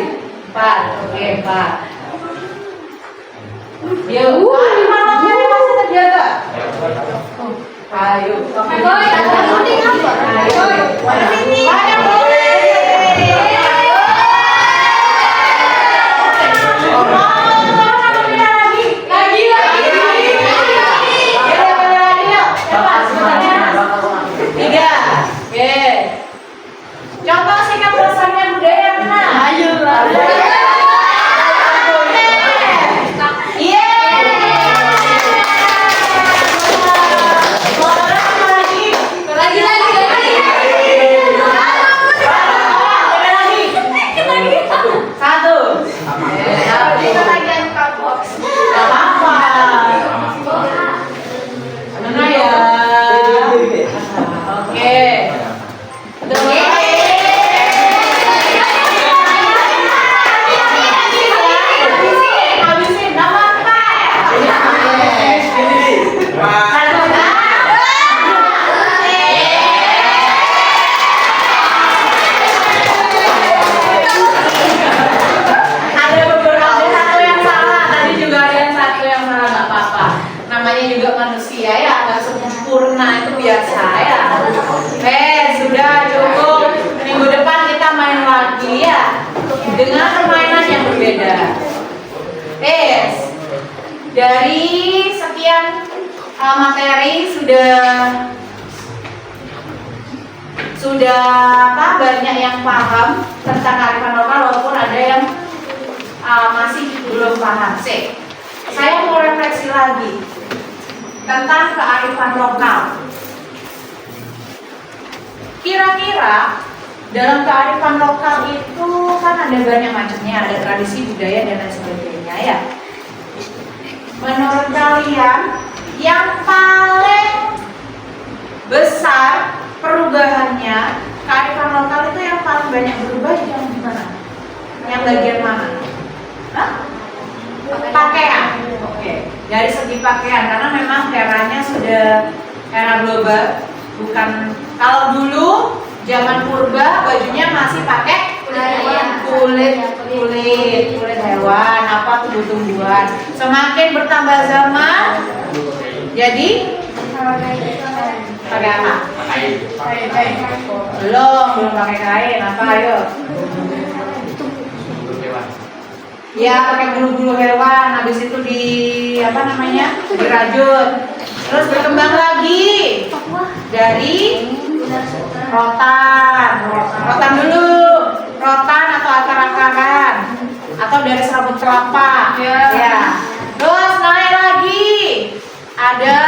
4, oke 4. Yuk, nomornya masih terjaga. Ayo, Tiga. Oke. sempurna itu biar saya. Sudah cukup. Minggu depan kita main lagi ya dengan permainan yang berbeda. Dari sekian materi sudah banyak yang paham tentang kearifan lokal walaupun ada yang masih belum paham. Saya mau refleksi lagi tentang kearifan lokal. Kira-kira dalam kearifan lokal itu kan ada banyak macamnya, ada tradisi, budaya dan lain sebagainya ya. Menurut kalian yang paling besar perubahannya kearifan lokal itu yang paling banyak berubah yang gimana? Yang bagian mana? Pakaian. Oke. Dari segi pakaian karena memang eranya sudah era global, bukan kalau dulu zaman purba bajunya masih pakai kulit hewan, tumbuh-tumbuhan. Semakin bertambah zaman, jadi pakai apa? Belum pakai kain. Apa ayo? Ya pakai bulu-bulu hewan. Habis itu dirajut. Terus berkembang lagi dari rotan dulu, rotan atau akar-akaran, atau dari serabut kelapa, ya. Terus naik lagi, ada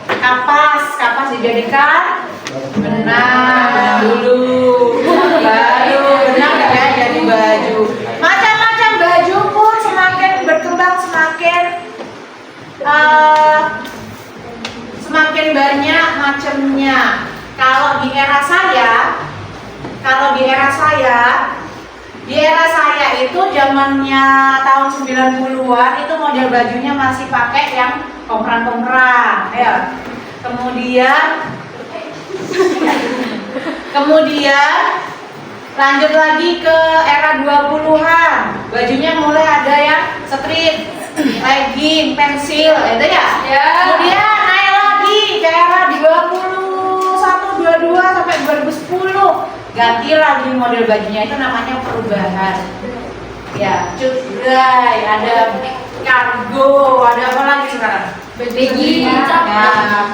kapas dijadikan benang dulu, baru benang ya jadi baju. Macam-macam baju pun semakin berkembang, semakin banyak macamnya. Kalau di era saya itu zamannya tahun 90-an itu model bajunya masih pakai yang komprang-komprang ya. Kemudian lanjut lagi ke era 20-an. Bajunya mulai ada yang street, legging, pensil itu ya. Kemudian naik lagi ke era 22 sampai 2010 ganti lagi model bajunya, itu namanya perubahan ya. Cutray, ada kargo, ada apa lagi sekarang? Baggy,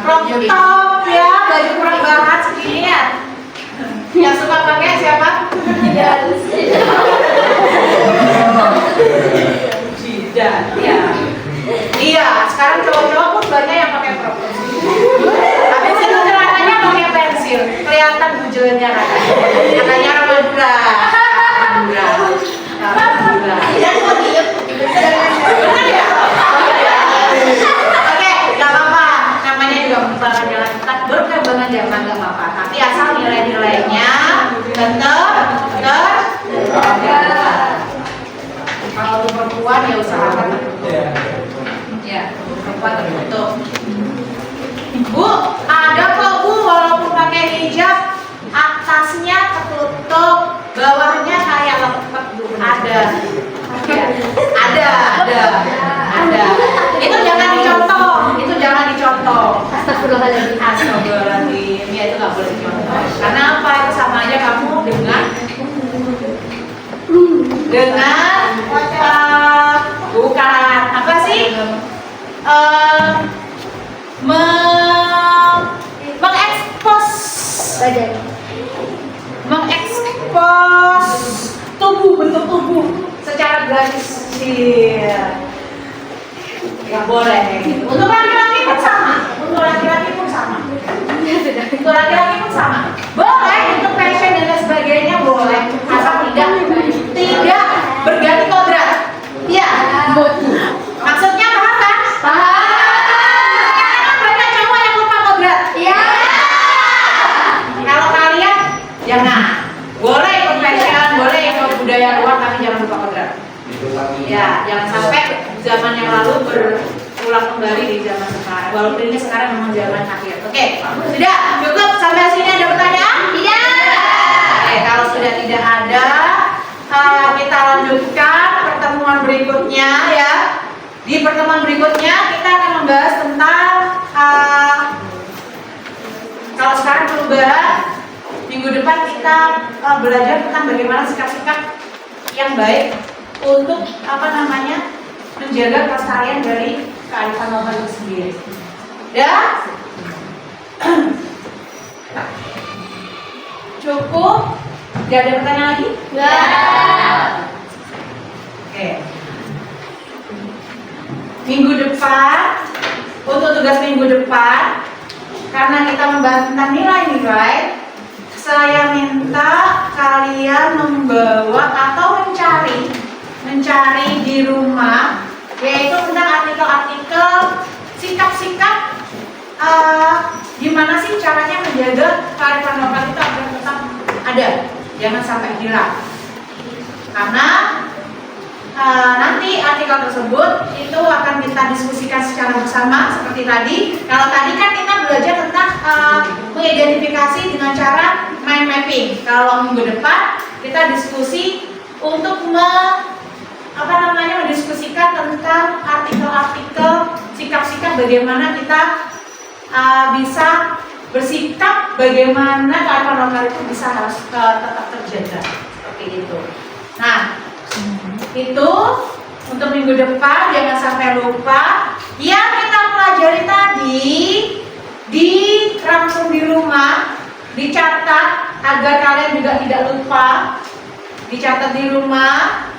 crop top ya, baju perubahan segini ya. Yang suka pakai siapa? Jidat ya. Iya, sekarang cowok-cowok pun banyak yang pakai crop top. Tapi itu celananya pakai pensil, kelihatan bujelnya katanya Ramadura. Benar ya? Oke, nggak apa-apa. Namanya juga berkembangan zaman, nggak apa-apa. Tapi asal nilai-nilainya tetap terjaga. Kalau untuk perempuan ya usahakan ya, perempuan tertutup. Bu, ada kok Bu, walaupun pakai hijab, atasnya tertutup, bawahnya kayak lepet Bu. Ada. Itu jangan dicontoh. Astagfirullahaladzim. Ya itu nggak boleh dicontoh. Karena apa? Itu sama aja kamu dengan bukan apa sih? Mengekspos bentuk tubuh secara gratis. Nggak boleh gitu. Untuk laki-laki pun sama. Boleh untuk fashion dan lain sebagainya boleh, asal tidak berganti kodrat. Iya. Maksudnya paham kan? Paham. Banyak cowok yang lupa kodrat. Iya. Kalau kalian jangan. Boleh ikut fashion, boleh ikut budaya luar, tapi jangan lupa kodrat. Ya, jangan sampai zaman yang lalu berulang kembali di zaman sekarang. Walaupun ini sekarang memang zaman akhir. Oke, sudah cukup sampai sini. Ada pertanyaan? Tidak. Oke, kalau sudah tidak ada, kita lanjutkan pertemuan berikutnya ya. Di pertemuan berikutnya kita akan membahas tentang coba minggu depan kita belajar tentang bagaimana sikap-sikap yang baik untuk menjaga kelestarian dari kearifan lokal itu sendiri. Ya, cukup. Gak ada pertanyaan lagi? Oke. Minggu depan, untuk tugas minggu depan, karena kita membahas tentang nilai-nilai, saya minta kalian membawa atau mencari di rumah, yaitu tentang artikel-artikel, sikap-sikap, gimana sih caranya menjaga kearifan lokal itu agar tetap ada, jangan sampai hilang. Karena nanti artikel tersebut itu akan kita diskusikan secara bersama seperti tadi. Kalau tadi kan kita belajar tentang mengidentifikasi dengan cara mind mapping. Kalau minggu depan kita diskusi untuk mendiskusikan tentang artikel-artikel, sikap-sikap bagaimana kita bisa bersikap, bagaimana kearifan lokal itu bisa harus tetap terjaga seperti itu. Nah, itu untuk minggu depan, jangan sampai lupa. Yang kita pelajari tadi dirangsung di rumah, dicatat agar kalian juga tidak lupa. Dicatat di rumah,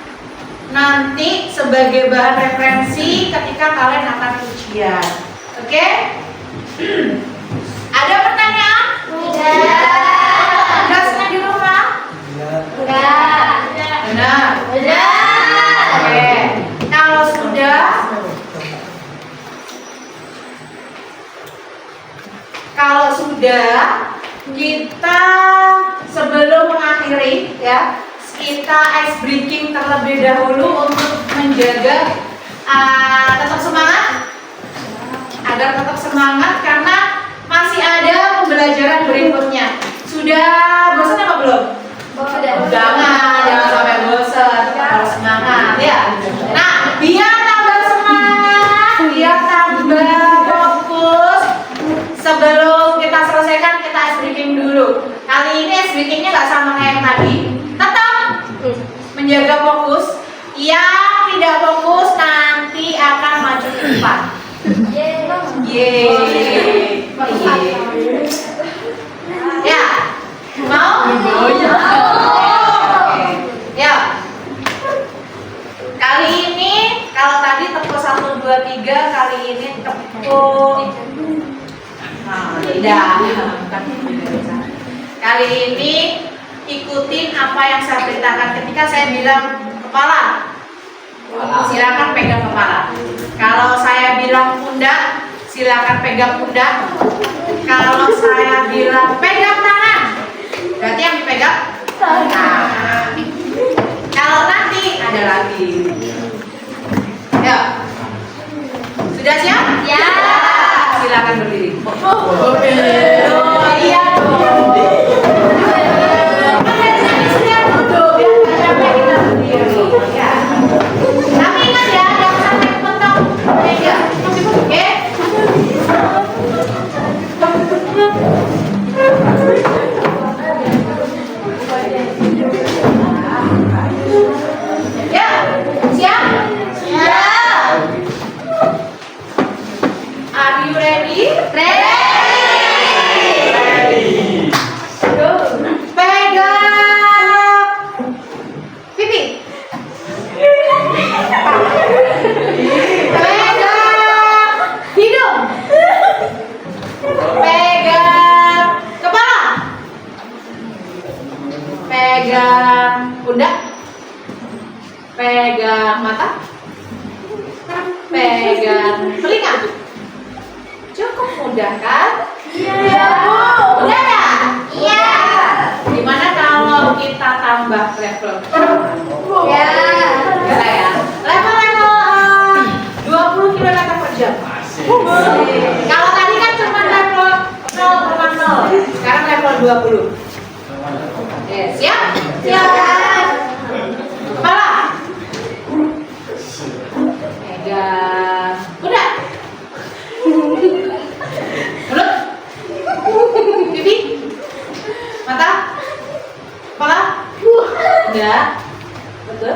nanti sebagai bahan referensi ketika kalian akan ujian. Oke? Ada pertanyaan? Tugasnya di rumah? Benar. Oke. Kalau sudah, kita sebelum mengakhiri ya, kita ice breaking terlebih dahulu untuk menjaga tetap semangat, agar tetap semangat karena masih ada pembelajaran berikutnya. Sudah bosan apa belum? Jangan sampai bosan, harus semangat ya. Nah, biar tambah semangat, biar tambah fokus, sebelum kita selesaikan kita ice breaking dulu. Kali ini ice breakingnya nggak sama kayak yang tadi, tetap menjaga fokus. Yang tidak fokus nanti akan maju ke depan. Yeay. Ya, mau? Ya. Kali ini kalau tadi tepuk 1, 2, 3, kali ini tepuk. Tidak. Kali ini ikutin apa yang saya beritakan ketika saya bilang kepala. Silakan pegang kepala. Kalau saya bilang pundak, silakan pegang pundak. Kalau saya bilang pegang tangan, berarti yang dipegang tangan. Kalau nanti ada lagi. Ya. Sudah siap? Ya. Silakan berdiri. Iya dong. Sudah duduk, biar nggak capek kita berdiri. Ya. Tapi ingat ya, jangan sampai mentok. Oke? Ya, siap? Siap. Are you ready? Ready. Pegang pipi. Pegang hidung. Pegang kepala. Pegang pundak. Pegang mata. Pegang telinga. Cukup mudah kan? Iya. Mudah ya? Iya. Gimana kalau kita tambah level? Ya. Bisa ya. Level 20 km per jam. Kalau tadi kan cuma level 0,0. Sekarang level 20. Oke, siap? Siap. Kepala. Pegang pundak. Mulut. Pipi. enggak? Betul?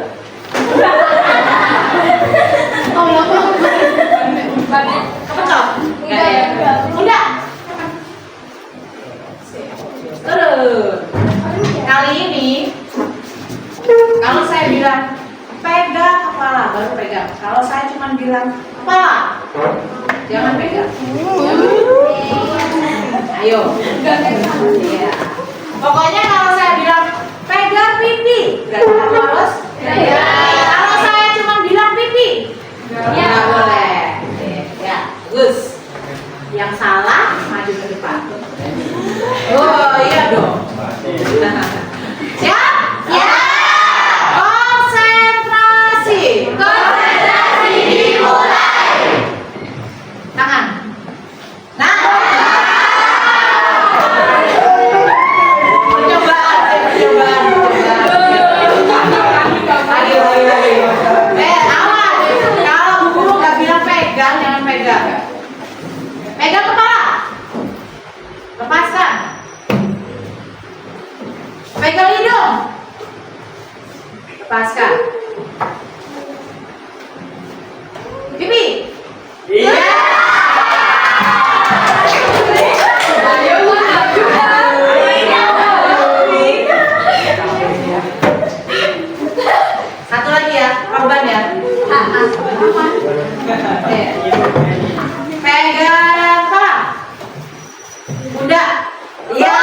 Kepencok? Enggak ya? Enggak. Terus kali ini kalau saya bilang pegang kepala baru pegang. Kalau saya cuma bilang kepala, jangan pegang. Ayo. Iya. Pokoknya kalau saya bilang pegang pipi, berarti kamu harus pegang. Kalau saya cuma bilang pipi, nggak boleh. Ya, Gus. Yang salah maju ke depan. Oh iya dong. Siap? Ya. Konsentrasi. Konsentrasi dimulai. Tangan. Nah. Percobaan. Ayo. Awas. Kalau Bu Guru nggak bilang pegang, jangan pegang. Pegang kepala. Lepaskan. Pegang hidung. Lepaskan. Pipi. Iya. Satu lagi ya, korban ya. Pegang kepala. Bunda. Iya.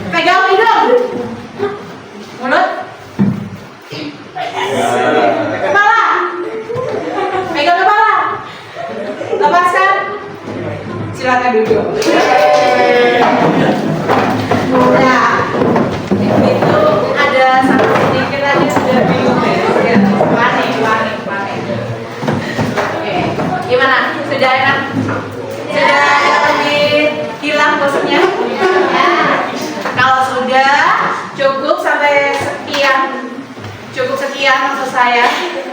Pegang hidung. Mulut. Kepala. Pegang kepala. Lepaskan. Silakan duduk. Nah, itu ada satu sedikit aja sudah bingung ya. Panik. Oke, gimana? Sudah enak? Sudah lebih hilang bosannya? Ya. Kalau sudah cukup sampai sekian maksud saya.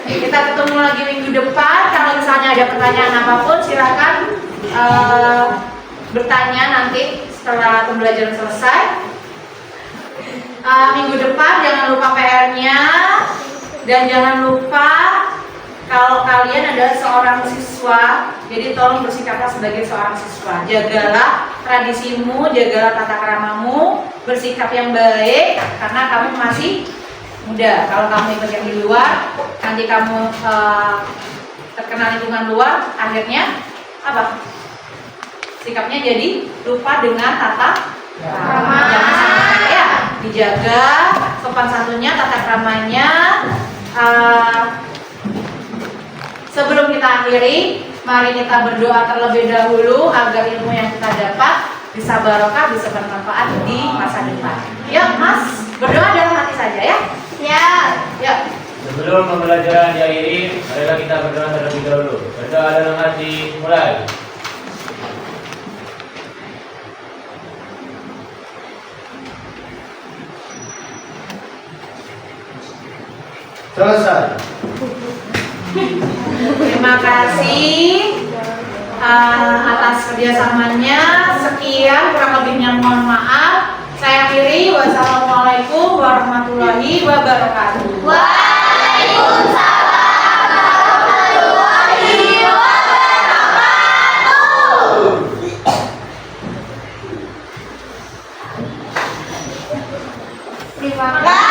Kita ketemu lagi minggu depan. Kalau misalnya ada pertanyaan apapun, silakan bertanya nanti setelah pembelajaran selesai. Minggu depan jangan lupa PR-nya dan jangan lupa kalau kalian adalah seorang siswa, jadi tolong bersikaplah sebagai seorang siswa. Jagalah tradisimu, jagalah tata kramamu, bersikap yang baik karena kamu masih muda. Kalau kamu ikut yang di luar, nanti kamu terkena lingkungan luar, akhirnya apa? Sikapnya jadi lupa dengan tata krama. Jangan sampai ya, dijaga sopan santunnya, tata kramanya. Sebelum kita akhiri, mari kita berdoa terlebih dahulu agar ilmu yang kita dapat bisa barokah, bisa bermanfaat di masa depan. Yuk Mas, berdoa dalam hati saja ya. Ya. Yuk. Sebelum pembelajaran diakhiri, marilah kita berdoa terlebih dahulu. Berdoa dalam hati, mulai. Selesai. Terima kasih atas kerjasamanya. Sekian, kurang lebihnya mohon maaf. Saya akhiri. Wassalamualaikum warahmatullahi wabarakatuh. Waalaikumsalam warahmatullahi wabarakatuh. Terima kasih.